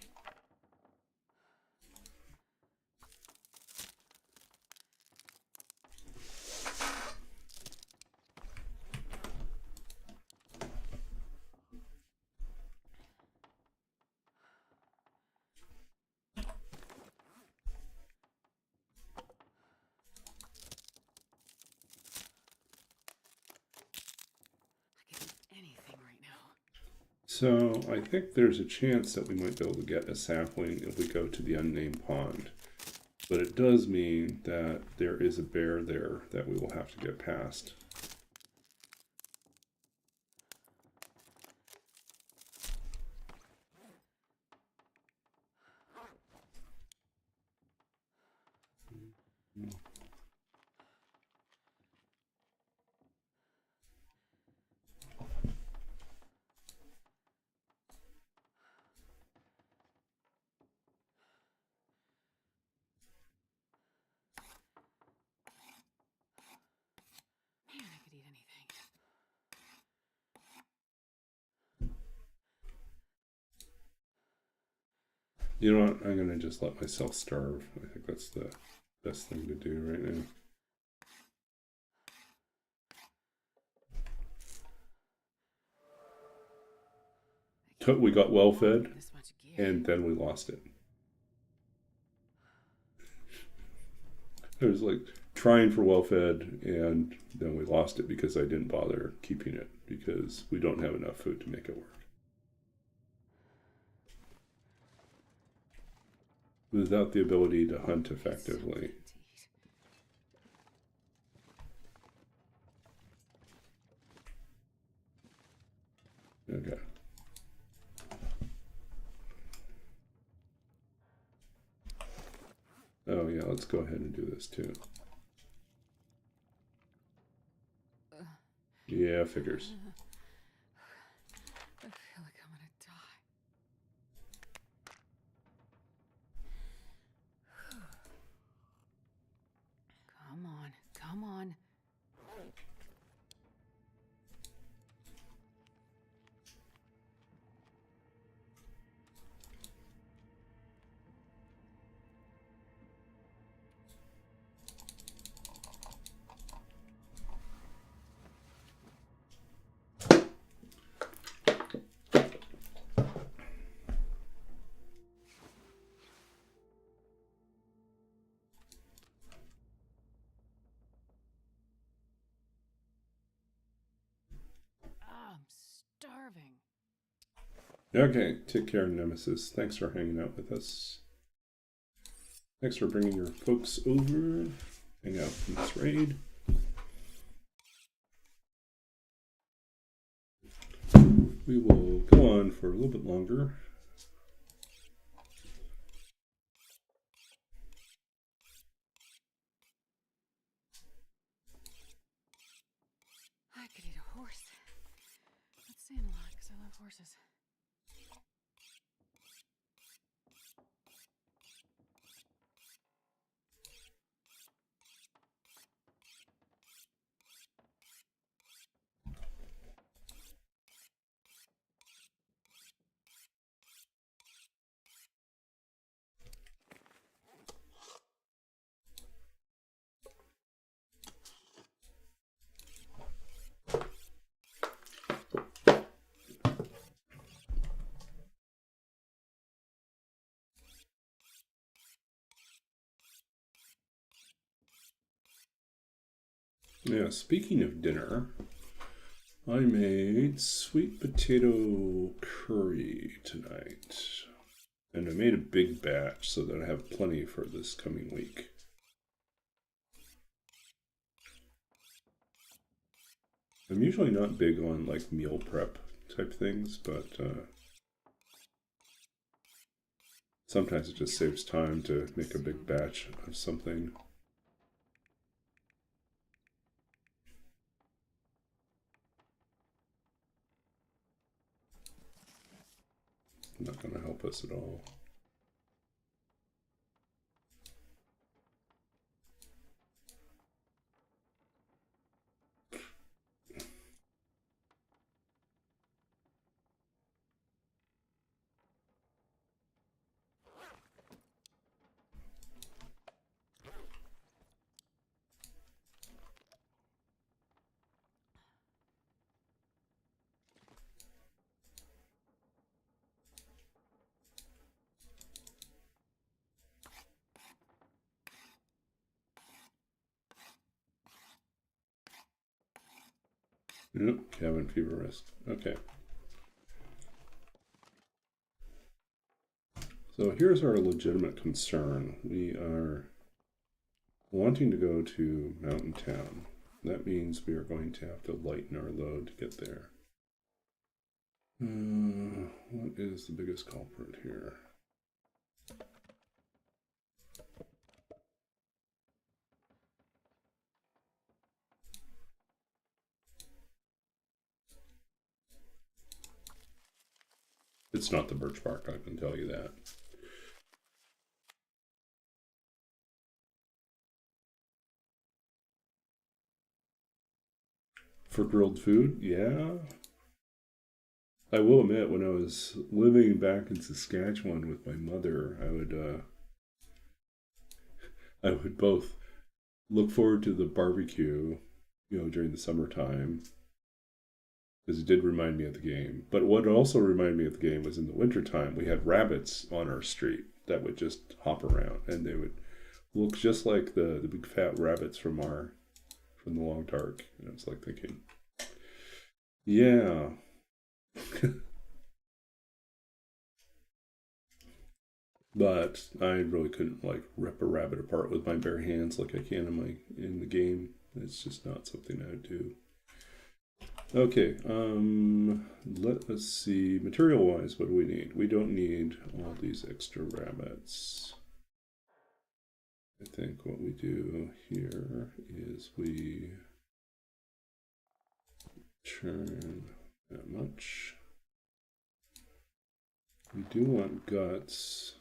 So I think there's a chance that we might be able to get a sapling if we go to the unnamed pond. But it does mean that there is a bear there that we will have to get past. Man, I could eat anything. You know what? I'm gonna just let myself starve. I think that's the best thing to do right now. We got well fed, and then we lost it. I was like trying for well fed, and then we lost it because I didn't bother keeping it because we don't have enough food to make it work. Without the ability to hunt effectively. Okay. Oh yeah, let's go ahead and do this too. Yeah, figures. I feel like I'm gonna die. Come on, come on. I'm starving. Okay, take care, Nemesis. Thanks for hanging out with us. Thanks for bringing your folks over. Hang out in this raid. We will go on for a little bit longer. I could eat a horse. That's saying a lot because I love horses. Yeah, speaking of dinner, I made sweet potato curry tonight. And I made a big batch so that I have plenty for this coming week. I'm usually not big on like meal prep type things, but Sometimes it just saves time to make a big batch of something. Not going to help us at all. Yep, cabin fever risk. Okay. So here's our legitimate concern. We are wanting to go to Mountain Town. That means we are going to have to lighten our load to get there. What is the biggest culprit here? It's not the birch bark, I can tell you that. For grilled food, yeah. I will admit, when I was living back in Saskatchewan with my mother, I would both look forward to the barbecue, during the summertime, because it did remind me of the game. But what also reminded me of the game was in the wintertime, we had rabbits on our street that would just hop around, and they would look just like the big fat rabbits from the Long Dark. And I was like thinking, yeah. But I really couldn't like rip a rabbit apart with my bare hands like I can in the game. It's just not something I would do. Okay, let us see. Material wise, what do we need? We don't need all these extra rabbits. I think what we do here is we churn that much. We do want guts.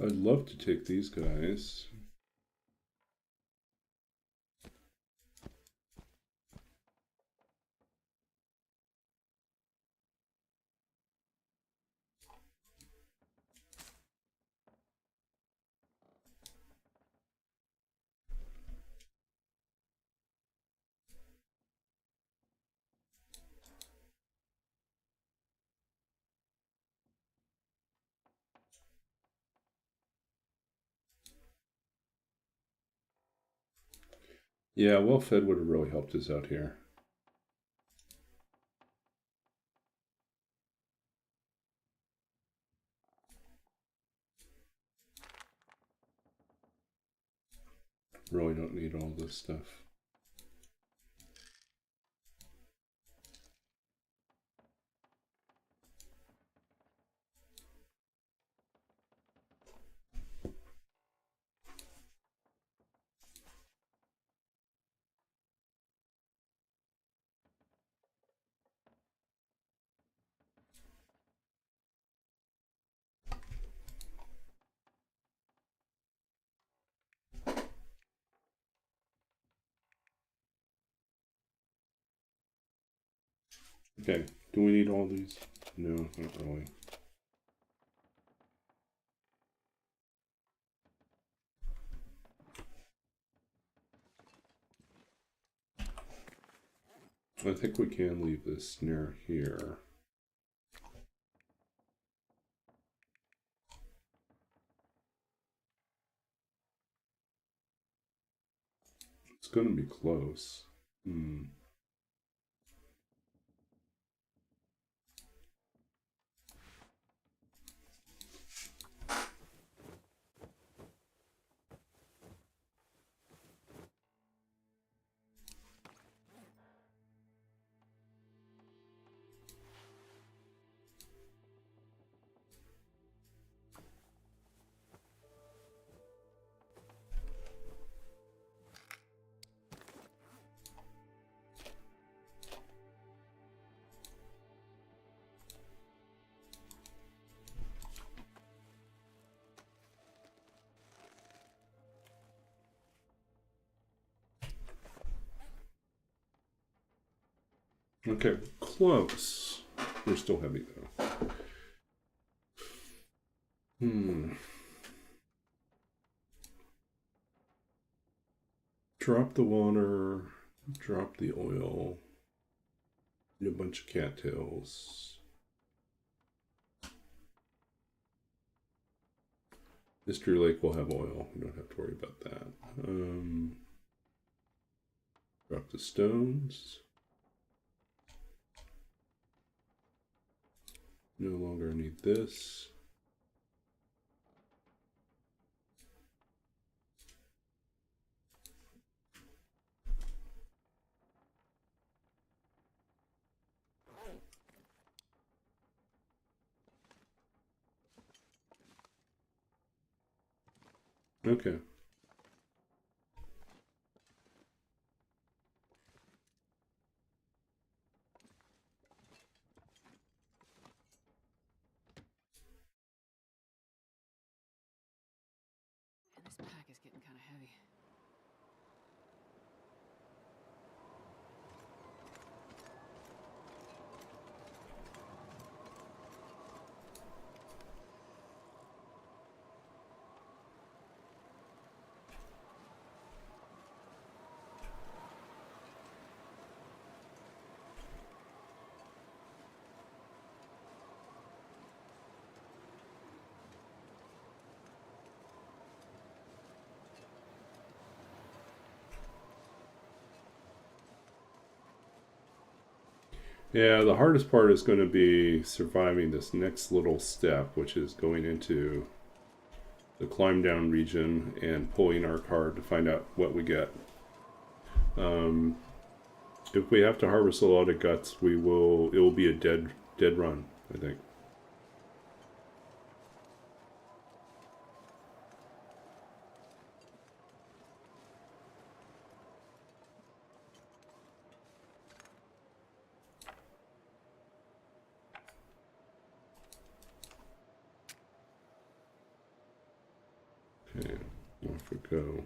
I'd love to take these guys. Yeah, well fed would have really helped us out here. Really don't need all this stuff. Okay, do we need all these? No, not really. I think we can leave this snare here. It's going to be close. Okay, close. We're still heavy though. Drop the water, drop the oil, a bunch of cattails. Mystery Lake will have oil. We don't have to worry about that. Drop the stones. No longer need this. Okay. And this pack is getting kind of heavy. Yeah, the hardest part is going to be surviving this next little step, which is going into the climb down region and pulling our card to find out what we get. If we have to harvest a lot of guts, it will be a dead run, I think. Okay, off we go.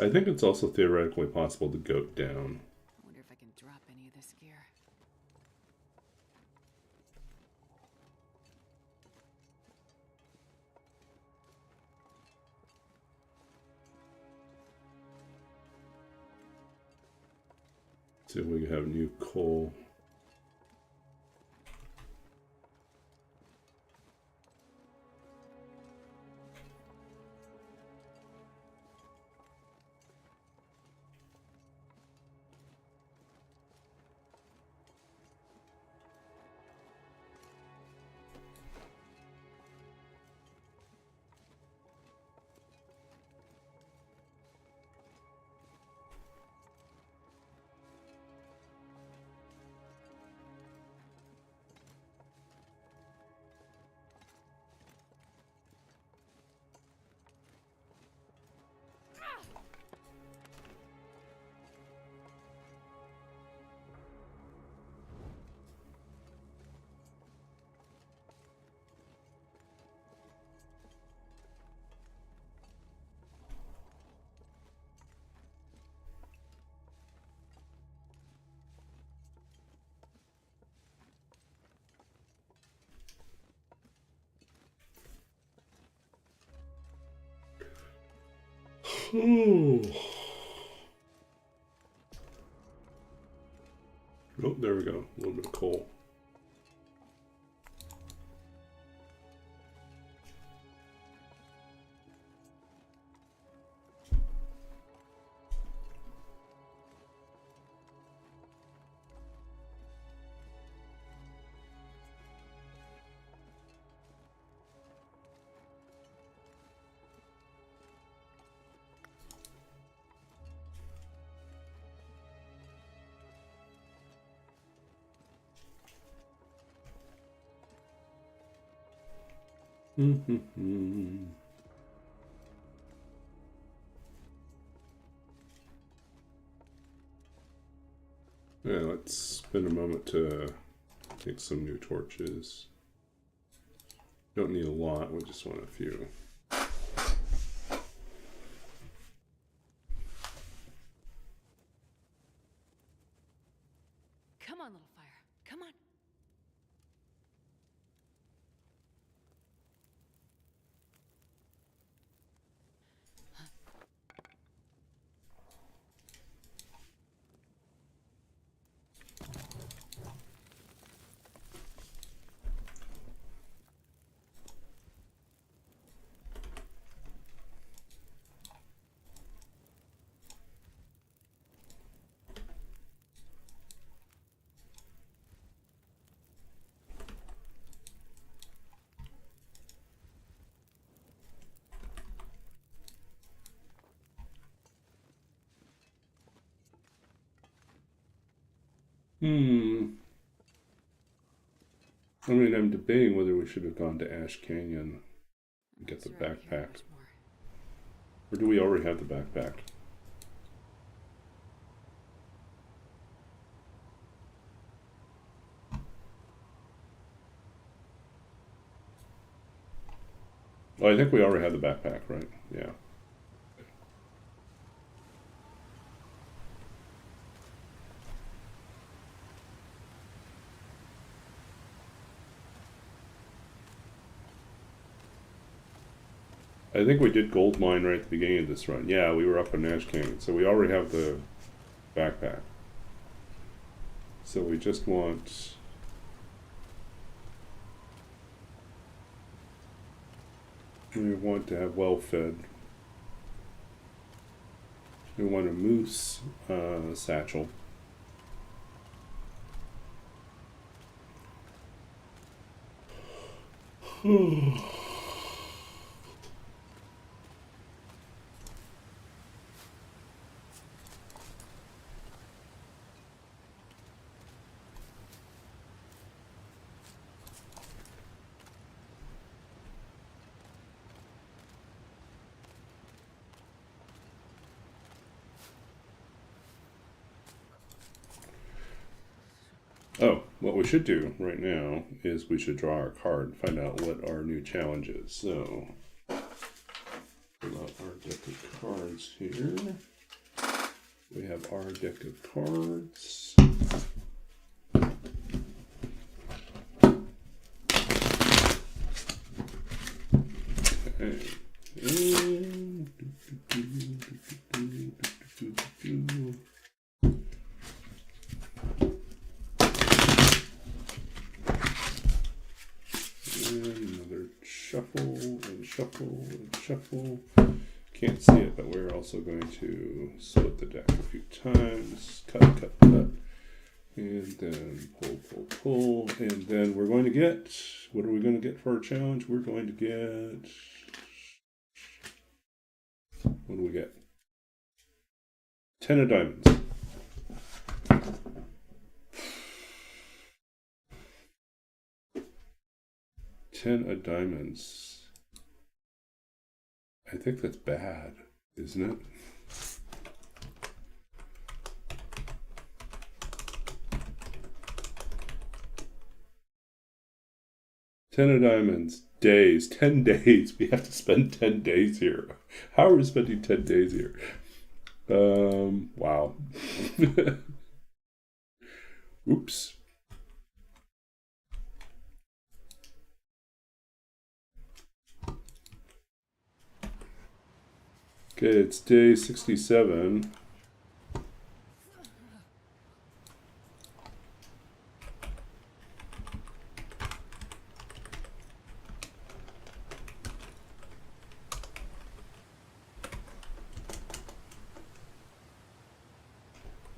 I think it's also theoretically possible to goat down. I wonder if I can drop any of this gear. See if we can have new coal. Oh, there we go. A little bit of coal. Yeah, let's spend a moment to take some new torches. Don't need a lot, we just want a few. Come on, little fire. Come on. I mean, I'm debating whether we should have gone to Ash Canyon and get the Sure, I can't backpack. much more. Or do we already have the backpack? Oh, I think we already have the backpack, right? Yeah. I think we did gold mine right at the beginning of this run. Yeah, we were up in Ash Canyon, so we already have the backpack. So we just want... We want to have well fed. We want a moose satchel. Oh, what we should do right now is we should draw our card and find out what our new challenge is. So, pull out our deck of cards here. We have our deck of cards. Okay. Another shuffle and shuffle and shuffle. Can't see it, but we're also going to split the deck a few times. Cut, cut, cut. And then pull, pull, pull. And then we're going to get, what are we going to get for our challenge? We're going to get, what do we get? 10 of diamonds. Ten of diamonds. I think that's bad, isn't it? Ten of diamonds. Days. 10 days. We have to spend 10 days here. How are we spending 10 days here? Wow. Oops. Okay, it's day 67.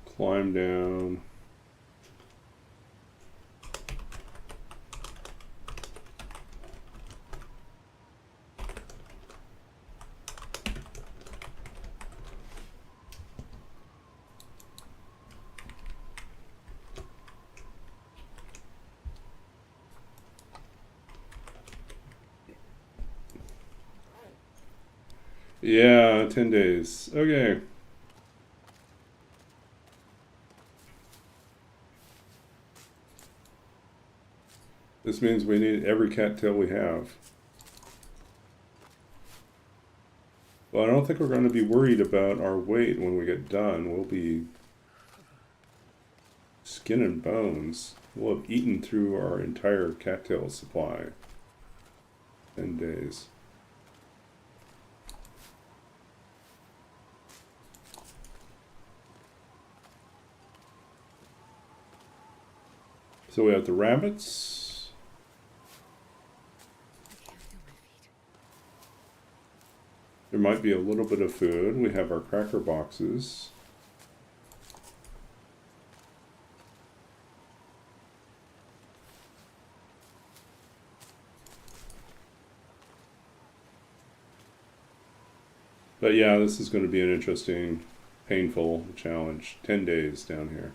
Climb down. Yeah, 10 days. Okay. This means we need every cattail we have. Well, I don't think we're going to be worried about our weight when we get done. We'll be skin and bones. We'll have eaten through our entire cattail supply. 10 days. So we have the rabbits. I can't feel my feet. There might be a little bit of food. We have our cracker boxes. But yeah, this is going to be an interesting, painful challenge. 10 days down here.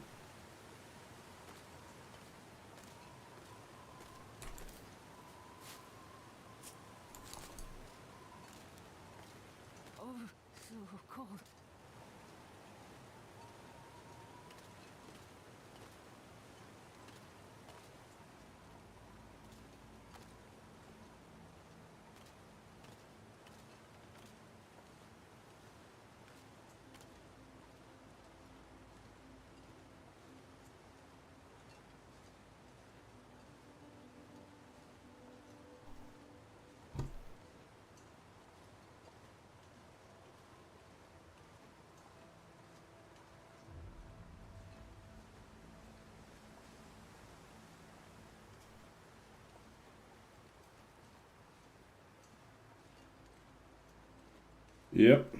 Oh, so cold. Yep.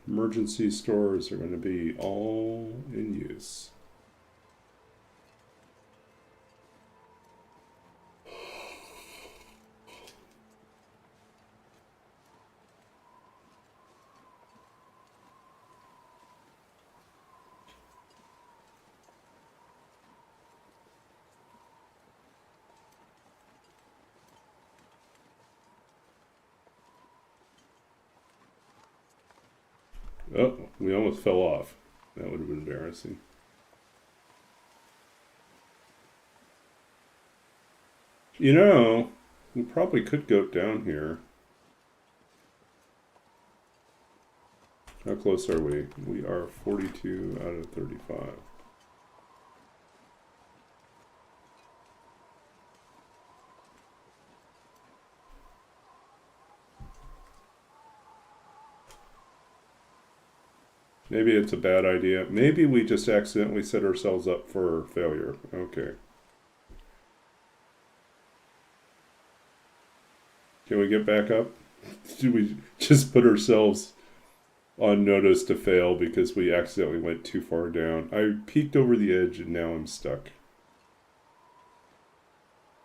Emergency stores are going to be all in use. Oh, we almost fell off. That would have been embarrassing. You know, we probably could go down here. How close are we? We are 42 out of 35. Maybe it's a bad idea. Maybe we just accidentally set ourselves up for failure. Okay. Can we get back up? Do we just put ourselves on notice to fail because we accidentally went too far down? I peeked over the edge and now I'm stuck.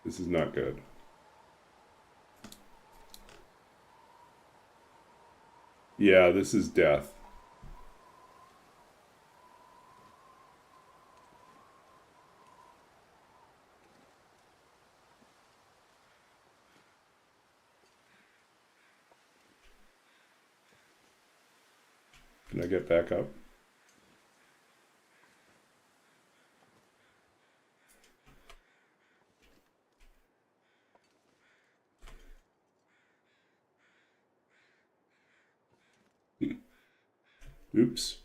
This is not good. Yeah, this is death. Can I get back up? Oops.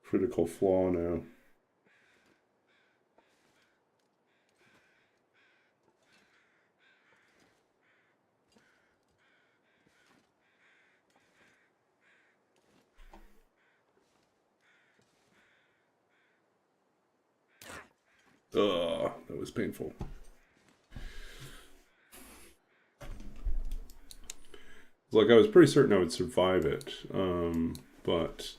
Critical flaw now. Ugh, that was painful. Like, I was pretty certain I would survive it, but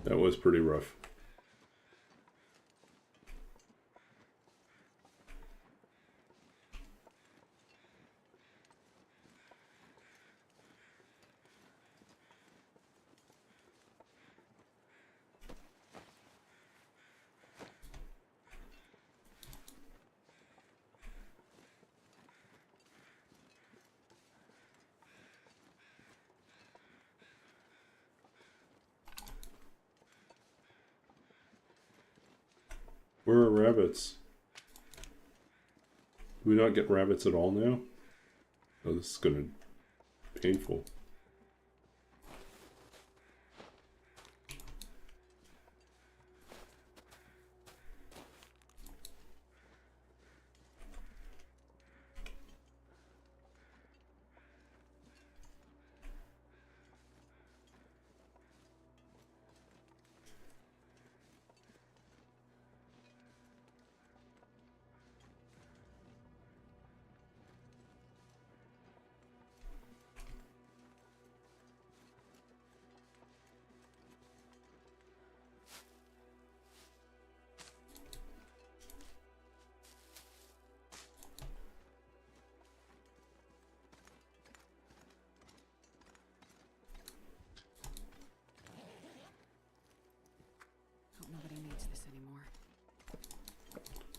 that was pretty rough. Where are rabbits? Do we not get rabbits at all now? Oh, this is gonna be painful. Hope nobody needs this anymore.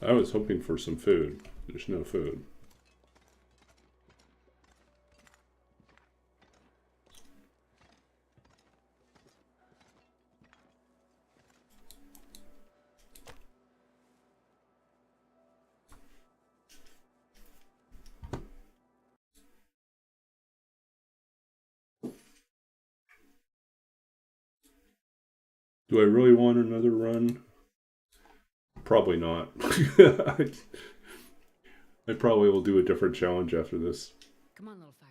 I was hoping for some food. There's no food. Do I really want another run? Probably not. I probably will do a different challenge after this. Come on, little fire.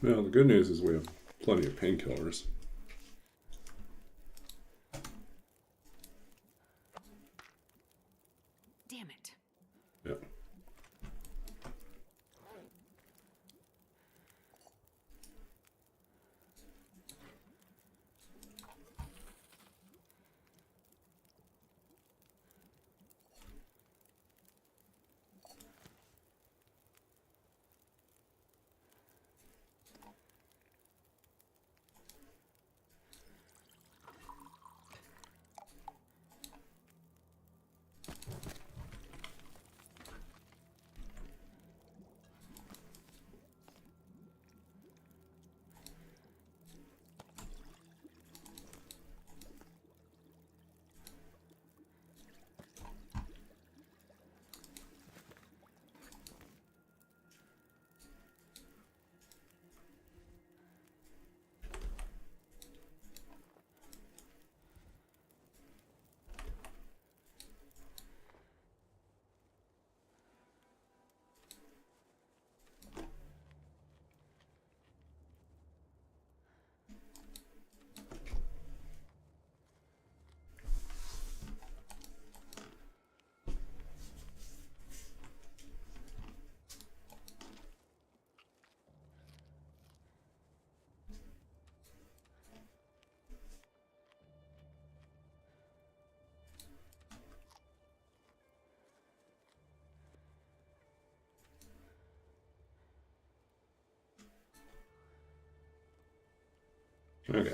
Well, the good news is we have plenty of painkillers. Damn it. Yeah. Okay.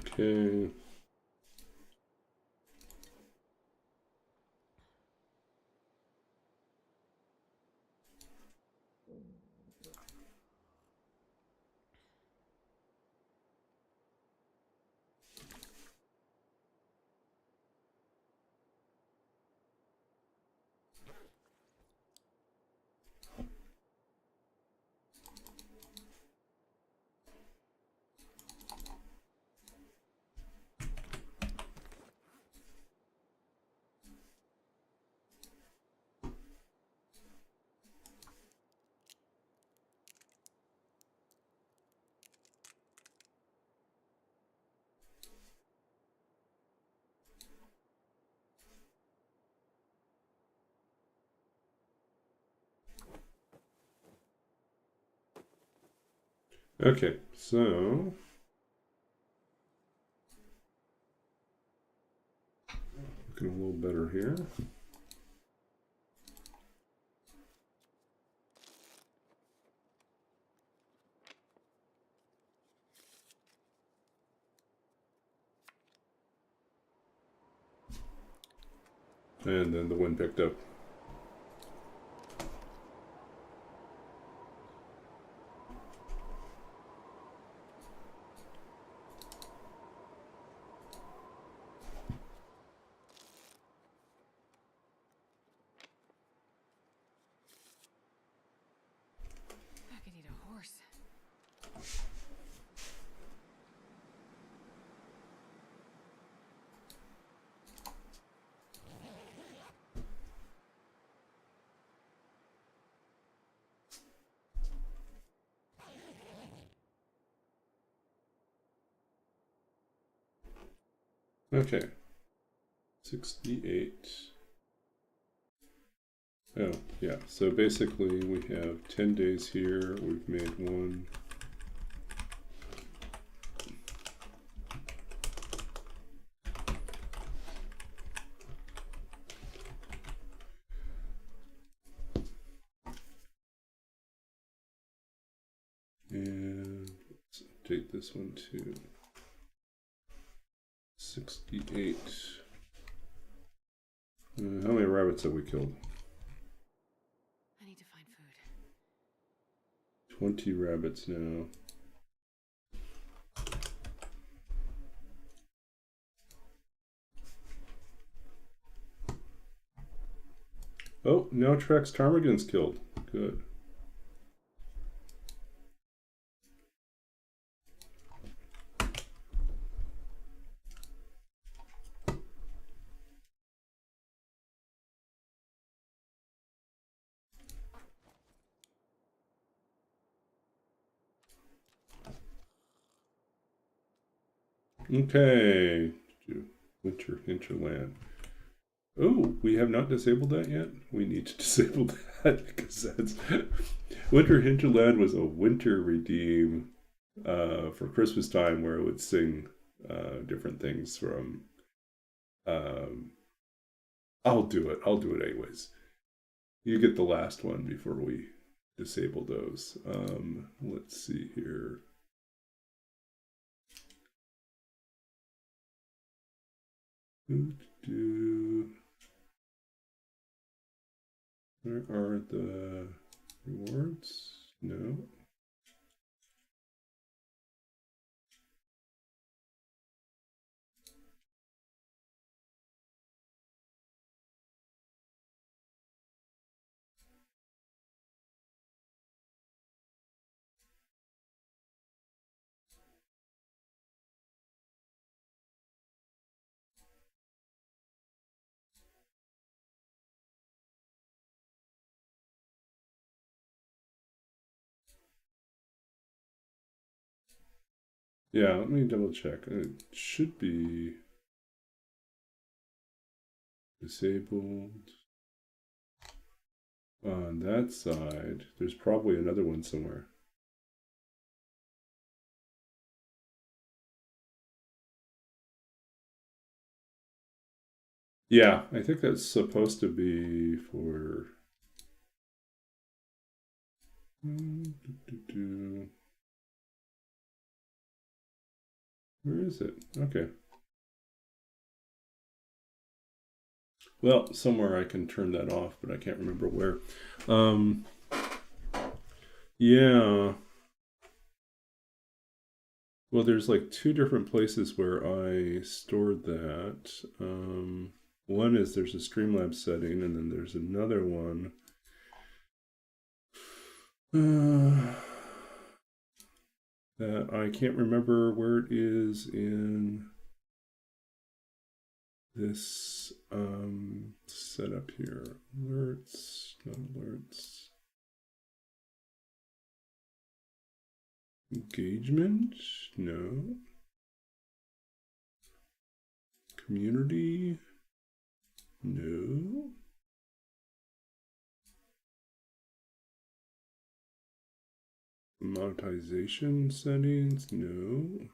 Okay. Okay, so looking a little better here. And then the wind picked up. I could eat a horse. Okay, 68. Oh, yeah, so basically we have 10 days here. We've made one. And let's update this one to 68. How many rabbits have we killed? I need to find food. 20 rabbits now. Oh, now Trex Ptarmigan's killed. Good. Okay. Winter hinterland. Oh, we have not disabled that yet? We need to disable that because that's Winter Hinterland was a winter redeem for Christmas time where it would sing different things from um, I'll do it. I'll do it anyways. You get the last one before we disable those. Let's see here. Where are the rewards? No. Yeah, let me double check. It should be disabled on that side. There's probably another one somewhere. Yeah, I think that's supposed to be for. Where is it? Okay. Well, somewhere I can turn that off, but I can't remember where. Um, yeah. Well, there's like two different places where I stored that. One is there's a Streamlabs setting, and then there's another one. That I can't remember where it is in this setup here. Alerts, not alerts. Engagement? No. Community? No. Monetization settings? No.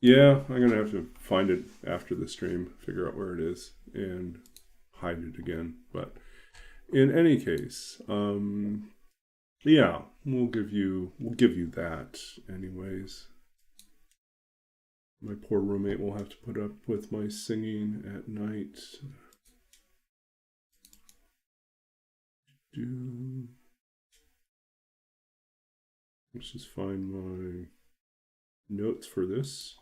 Yeah, I'm gonna have to find it after the stream, figure out where it is, and hide it again. But in any case, yeah, we'll give you that anyways. My poor roommate will have to put up with my singing at night. Let's just find my notes for this.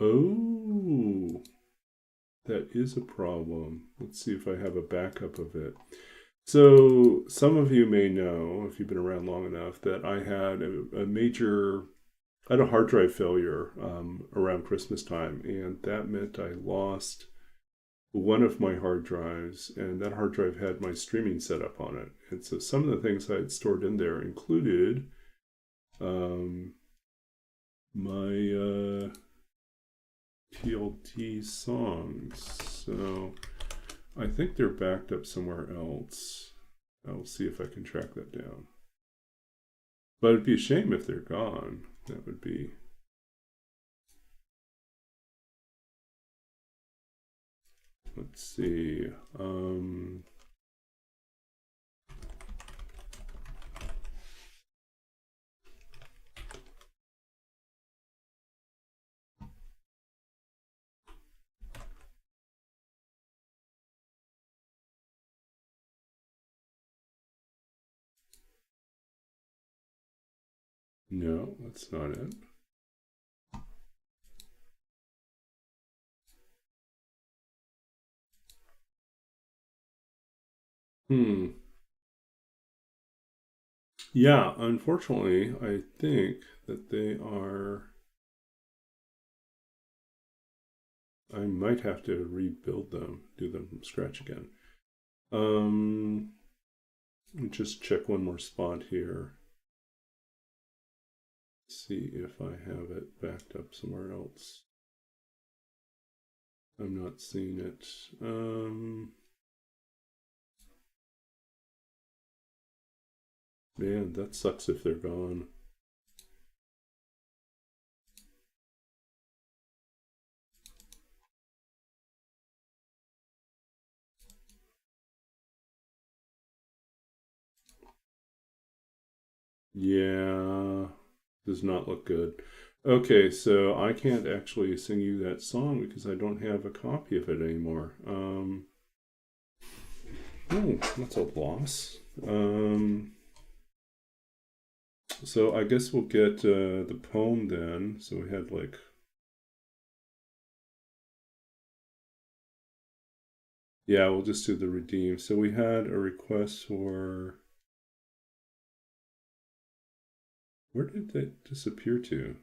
Oh, that is a problem. Let's see if I have a backup of it. So some of you may know, if you've been around long enough, that I had I had a hard drive failure around Christmas time, and that meant I lost one of my hard drives, and that hard drive had my streaming set up on it. And so some of the things I had stored in there included my TLT songs. So I think they're backed up somewhere else. I'll see if I can track that down. But it'd be a shame if they're gone. That would be. Let's see. No, that's not it. Yeah, unfortunately, I think that they are. I might have to rebuild them, do them from scratch again. Just check one more spot here. See if I have it backed up somewhere else. I'm not seeing it. Man, that sucks if they're gone. Yeah, does not look good. Okay, so I can't actually sing you that song because I don't have a copy of it anymore. Oh, that's a loss. So I guess we'll get the poem then. So we had like. Yeah, we'll just do the redeem. So we had a request for. Where did that disappear to?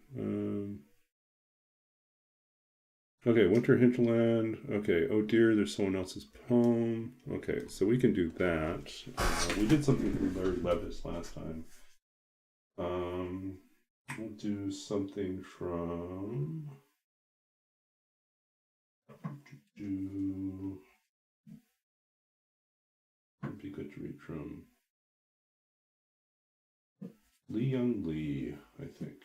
Okay, Winter Hinterland. Okay, oh dear, there's someone else's poem. Okay, so we can do that. We did something from Larry Levis last time. We'll do something from. Would be good to read from Lee Young Lee, I think.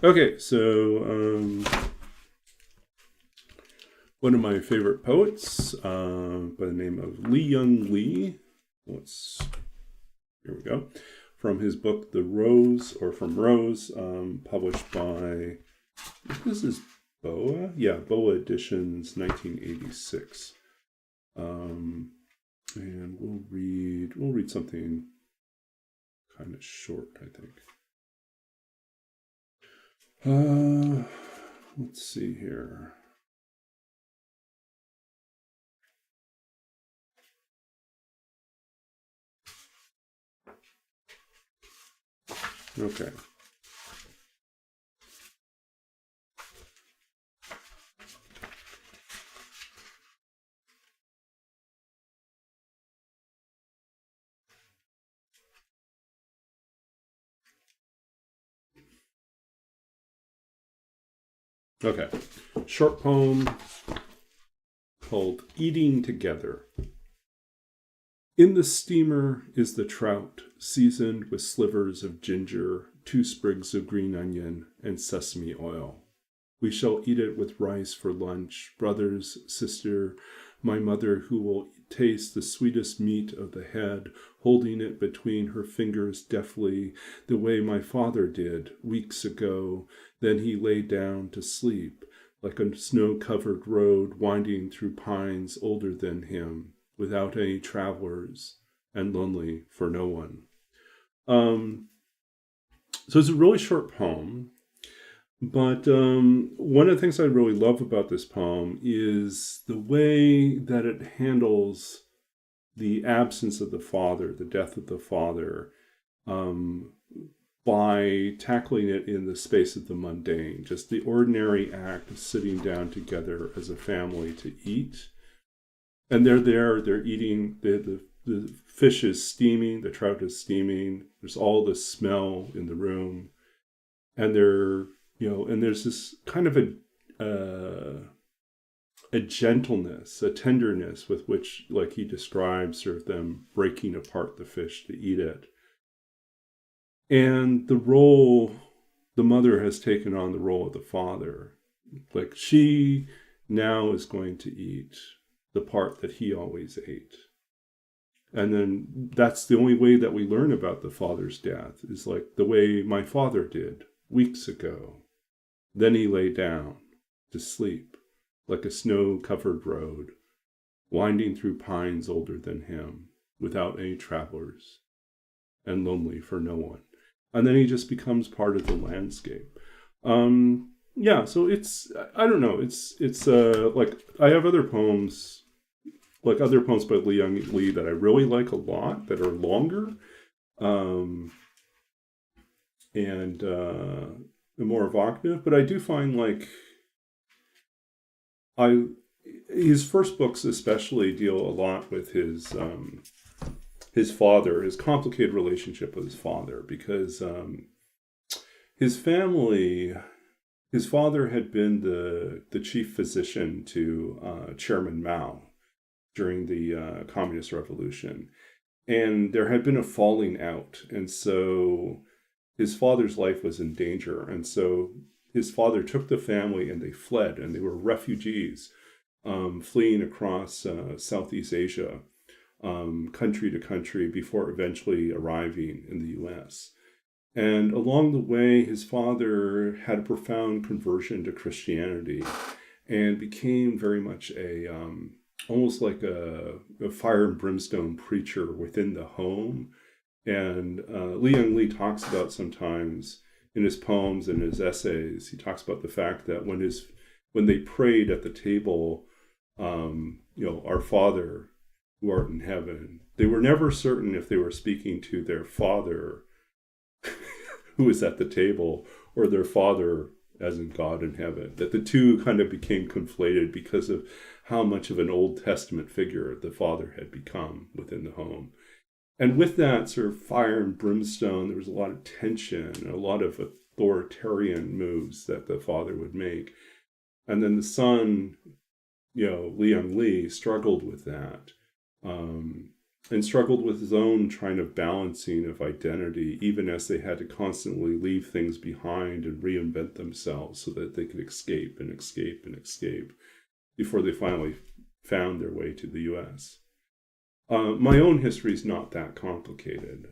Okay, so one of my favorite poets by the name of Lee Young Lee. Here we go. From his book, The Rose, or From Rose, published by, this is Boa? Yeah, Boa Editions, 1986. And we'll read something kind of short, I think. Let's see here. Okay. Okay. Short poem called Eating Together. In the steamer is the trout, seasoned with slivers of ginger, 2 sprigs of green onion, and sesame oil. We shall eat it with rice for lunch, brothers, sister, my mother, who will taste the sweetest meat of the head, holding it between her fingers deftly, the way my father did weeks ago. Then he lay down to sleep, like a snow-covered road winding through pines older than him, without any travelers, and lonely for no one. So it's a really short poem, but one of the things I really love about this poem is the way that it handles the absence of the father, the death of the father, by tackling it in the space of the mundane, just the ordinary act of sitting down together as a family to eat. And they're there, they're eating, the fish is steaming, the trout is steaming, there's all the smell in the room. And and there's this kind of a gentleness, a tenderness with which, like he describes, sort of them breaking apart the fish to eat it. And the role, the mother has taken on the role of the father. Like she now is going to eat the part that he always ate. And then that's the only way that we learn about the father's death, is like the way my father did weeks ago. Then he lay down to sleep, like a snow-covered road, winding through pines older than him, without any travelers, and lonely for no one. And then he just becomes part of the landscape. So it's, I don't know, it's like, I have other poems, like other poems by Lee Young Lee that I really like a lot, that are longer, and more evocative. But I do find like his first books especially deal a lot with his father, his complicated relationship with his father, because his family, his father had been the chief physician to Chairman Mao during the Communist Revolution. And there had been a falling out. And so his father's life was in danger. And so his father took the family and they fled, and they were refugees fleeing across Southeast Asia, country to country, before eventually arriving in the US. And along the way, his father had a profound conversion to Christianity and became very much almost like a fire and brimstone preacher within the home. And Lee Young Lee talks about sometimes in his poems and his essays, he talks about the fact that when they prayed at the table, our Father who art in heaven, they were never certain if they were speaking to their father who was at the table, or their father as in God in heaven. That the two kind of became conflated because of how much of an Old Testament figure the father had become within the home. And with that sort of fire and brimstone, there was a lot of tension and a lot of authoritarian moves that the father would make. And then the son, Lee Young Lee, struggled with that. and struggled with his own kind of balancing of identity, even as they had to constantly leave things behind and reinvent themselves so that they could escape and escape and escape before they finally found their way to the US. My own history is not that complicated.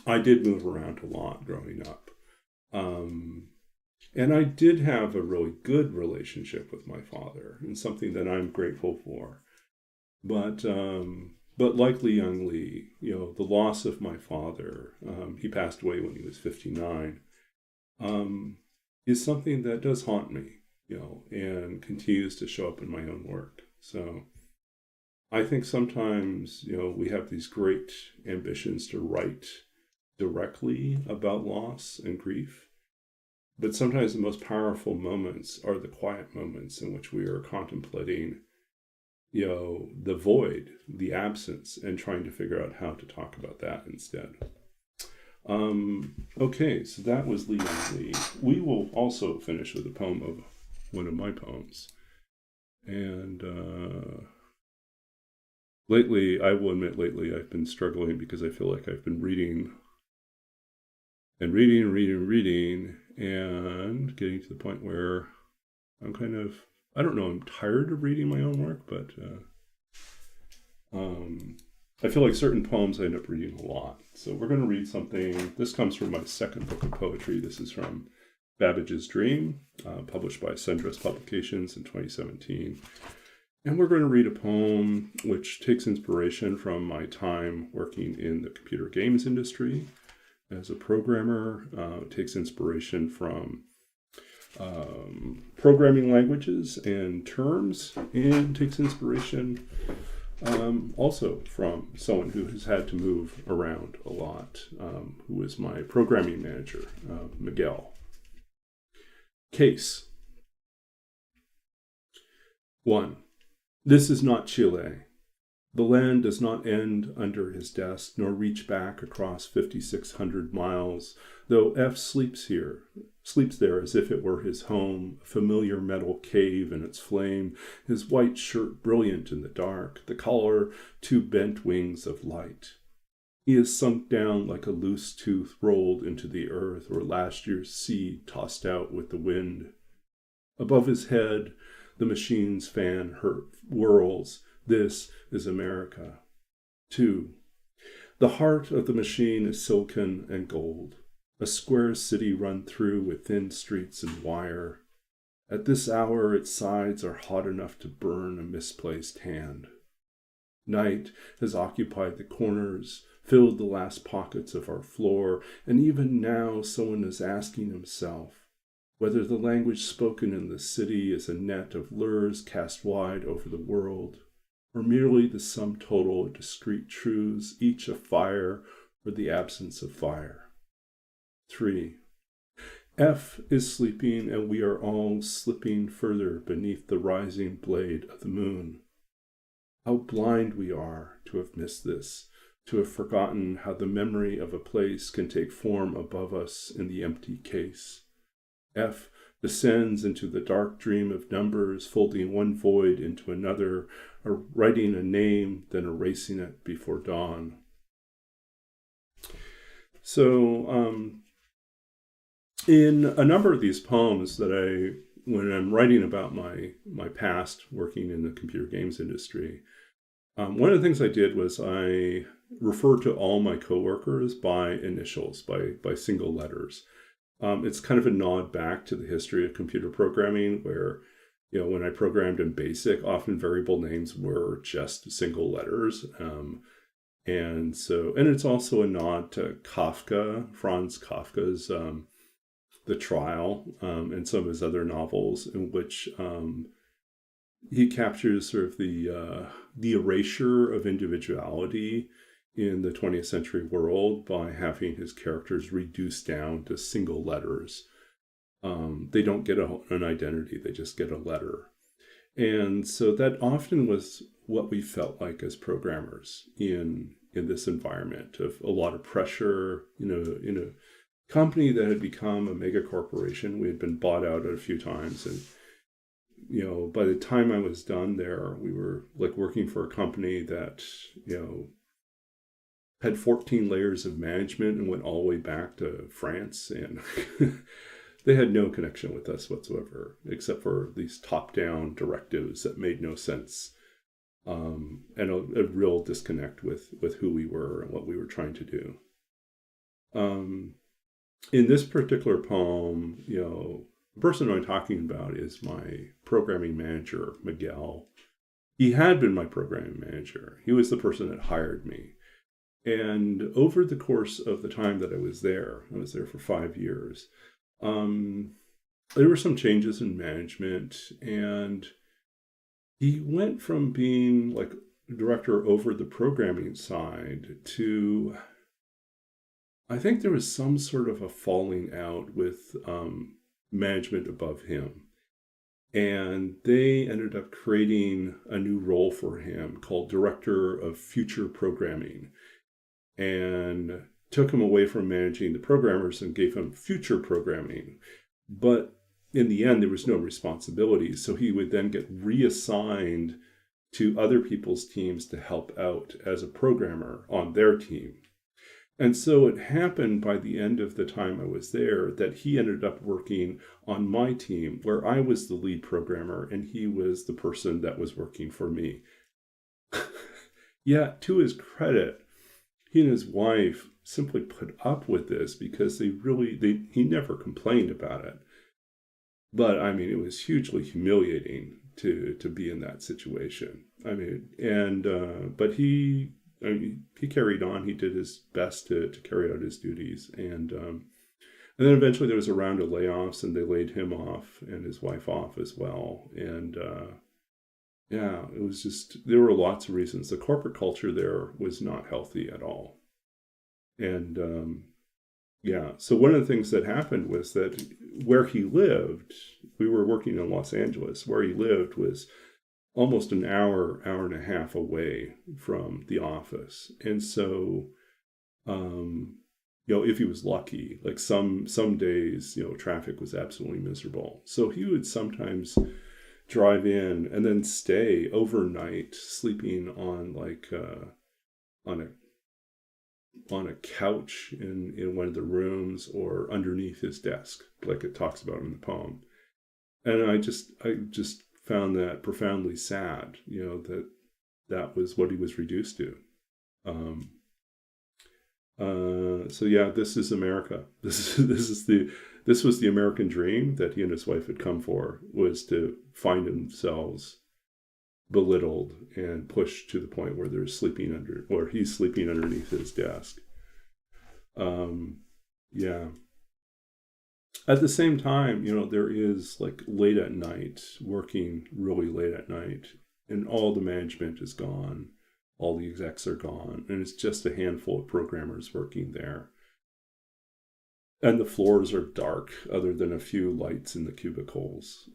I did move around a lot growing up. And I did have a really good relationship with my father, and something that I'm grateful for. But like Li Young Lee, the loss of my father, he passed away when he was 59, is something that does haunt me, and continues to show up in my own work. So I think sometimes, we have these great ambitions to write directly about loss and grief. But sometimes the most powerful moments are the quiet moments in which we are contemplating, the void, the absence, and trying to figure out how to talk about that instead. Okay, so that was Li Young Lee. We will also finish with a poem of one of my poems. And I will admit, I've been struggling because I feel like I've been reading and getting to the point where I'm I don't know, I'm tired of reading my own work, but I feel like certain poems I end up reading a lot. So we're going to read something. This comes from my second book of poetry. This is from Babbage's Dream, published by Sundress Publications in 2017. And we're going to read a poem which takes inspiration from my time working in the computer games industry as a programmer. Takes inspiration from programming languages and terms, and takes inspiration also from someone who has had to move around a lot, who is my programming manager, Miguel. Case 1. This is not Chile. The land does not end under his desk, nor reach back across 5,600 miles, though F sleeps there as if it were his home, a familiar metal cave in its flame, his white shirt brilliant in the dark, the collar two bent wings of light. He is sunk down like a loose tooth rolled into the earth, or last year's seed tossed out with the wind. Above his head, the machine's fan whirls. This is America. 2. The heart of the machine is silken and gold, a square city run through with thin streets and wire. At this hour, its sides are hot enough to burn a misplaced hand. Night has occupied the corners, filled the last pockets of our floor, and even now someone is asking himself whether the language spoken in the city is a net of lures cast wide over the world, or merely the sum total of discrete truths, each a fire or the absence of fire. 3. F is sleeping, and we are all slipping further beneath the rising blade of the moon. How blind we are to have missed this, to have forgotten how the memory of a place can take form above us in the empty case. F descends into the dark dream of numbers, folding one void into another, or writing a name, then erasing it before dawn. So, in a number of these poems that when I'm writing about my past working in the computer games industry, one of the things I did was I referred to all my coworkers by initials, by single letters. It's kind of a nod back to the history of computer programming where, when I programmed in BASIC, often variable names were just single letters. And it's also a nod to Kafka, Franz Kafka's The Trial, and some of his other novels in which he captures sort of the erasure of individuality in the 20th century world by having his characters reduced down to single letters. They don't get an identity, they just get a letter. And so that often was what we felt like as programmers in this environment of a lot of pressure, in a company that had become a mega corporation. We had been bought out a few times, and by the time I was done there, we were like working for a company that, had 14 layers of management and went all the way back to France. And they had no connection with us whatsoever, except for these top down directives that made no sense. And a real disconnect with who we were and what we were trying to do. In this particular poem, the person I'm talking about is my programming manager, Miguel. He had been my programming manager. He was the person that hired me. And over the course of the time that I was there for 5 years, there were some changes in management, and he went from being like director over the programming side to, I think there was some sort of a falling out with management above him. And they ended up creating a new role for him called Director of Future Programming, and took him away from managing the programmers and gave him future programming. But in the end, there was no responsibility. So he would then get reassigned to other people's teams to help out as a programmer on their team. And so it happened by the end of the time I was there that he ended up working on my team, where I was the lead programmer and he was the person that was working for me. Yet, to his credit, he and his wife simply put up with this because he never complained about it. But I mean, it was hugely humiliating to be in that situation. I mean, but he carried on. He did his best to carry out his duties, and then eventually there was a round of layoffs, and they laid him off and his wife off as well. And it was just, there were lots of reasons. The corporate culture there was not healthy at all. And so one of the things that happened was that where he lived, we were working in Los Angeles, where he lived was almost an hour and a half away from the office. And so, if he was lucky, like some days, traffic was absolutely miserable. So he would sometimes drive in and then stay overnight, sleeping on on a couch in one of the rooms or underneath his desk, like it talks about in the poem. And I just found that profoundly sad, that was what he was reduced to. This is America. This was the American dream that he and his wife had come for, was to find themselves belittled and pushed to the point where he's sleeping underneath his desk. At the same time, there is like late at night, working really late at night, and all the management is gone, all the execs are gone, and it's just a handful of programmers working there. And the floors are dark, other than a few lights in the cubicles.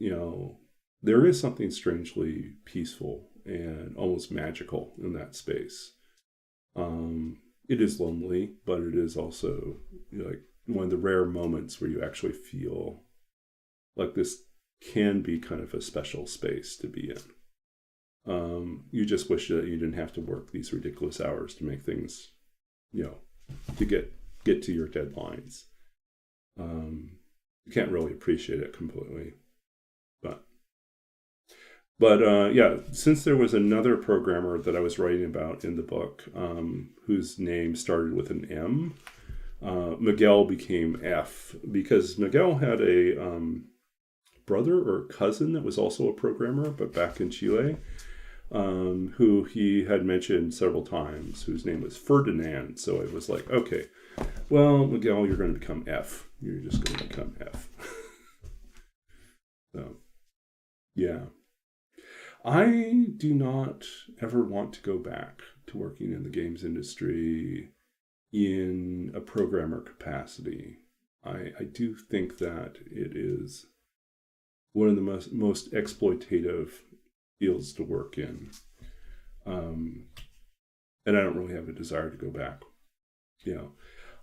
There is something strangely peaceful and almost magical in that space. It is lonely, but it is also like one of the rare moments where you actually feel like this can be kind of a special space to be in. You just wish that you didn't have to work these ridiculous hours to make things, to get to your deadlines. You can't really appreciate it completely. But since there was another programmer that I was writing about in the book, whose name started with an M, Miguel became F, because Miguel had a brother or cousin that was also a programmer, but back in Chile, who he had mentioned several times, whose name was Ferdinand. So it was like, okay, well, Miguel, you're going to become F. You're just going to become F. So, yeah. I do not ever want to go back to working in the games industry in a programmer capacity. I do think that it is one of the most exploitative fields to work in. And I don't really have a desire to go back.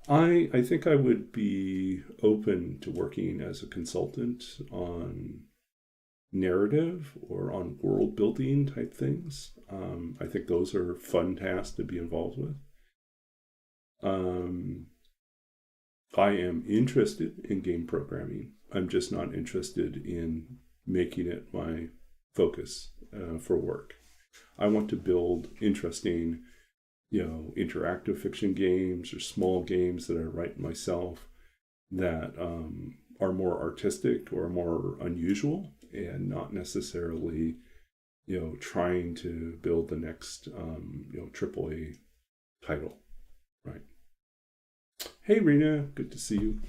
I think I would be open to working as a consultant on narrative or on world building type things. I think those are fun tasks to be involved with. I am interested in game programming. I'm just not interested in making it my focus for work. I want to build interesting, interactive fiction games or small games that I write myself that are more artistic or more unusual, and not necessarily, trying to build the next, AAA title, right? Hey, Rena, good to see you.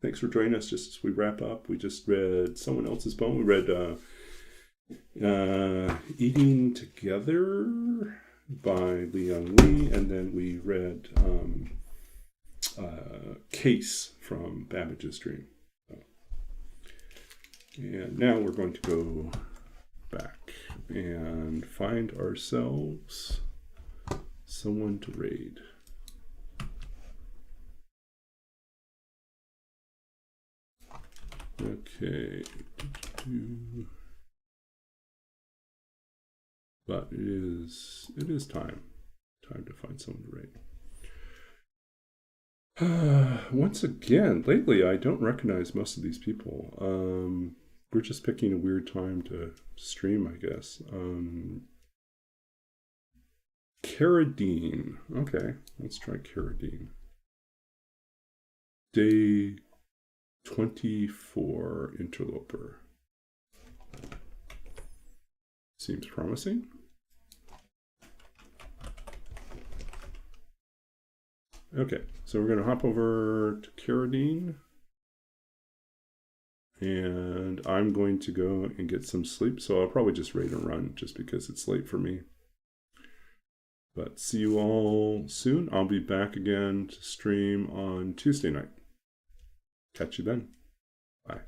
Thanks for joining us just as we wrap up. We just read someone else's poem. We read Eating Together by Leon Lee, and then we read Case from Babbage's Dream. And now we're going to go back and find ourselves someone to raid. Okay. But it is time to find someone to raid. Once again, lately I don't recognize most of these people. We're just picking a weird time to stream, I guess. Carradine. Okay, let's try Carradine. Day 24 Interloper. Seems promising. Okay, so we're going to hop over to Carradine. And I'm going to go and get some sleep. So I'll probably just raid and run just because it's late for me. But see you all soon. I'll be back again to stream on Tuesday night. Catch you then. Bye.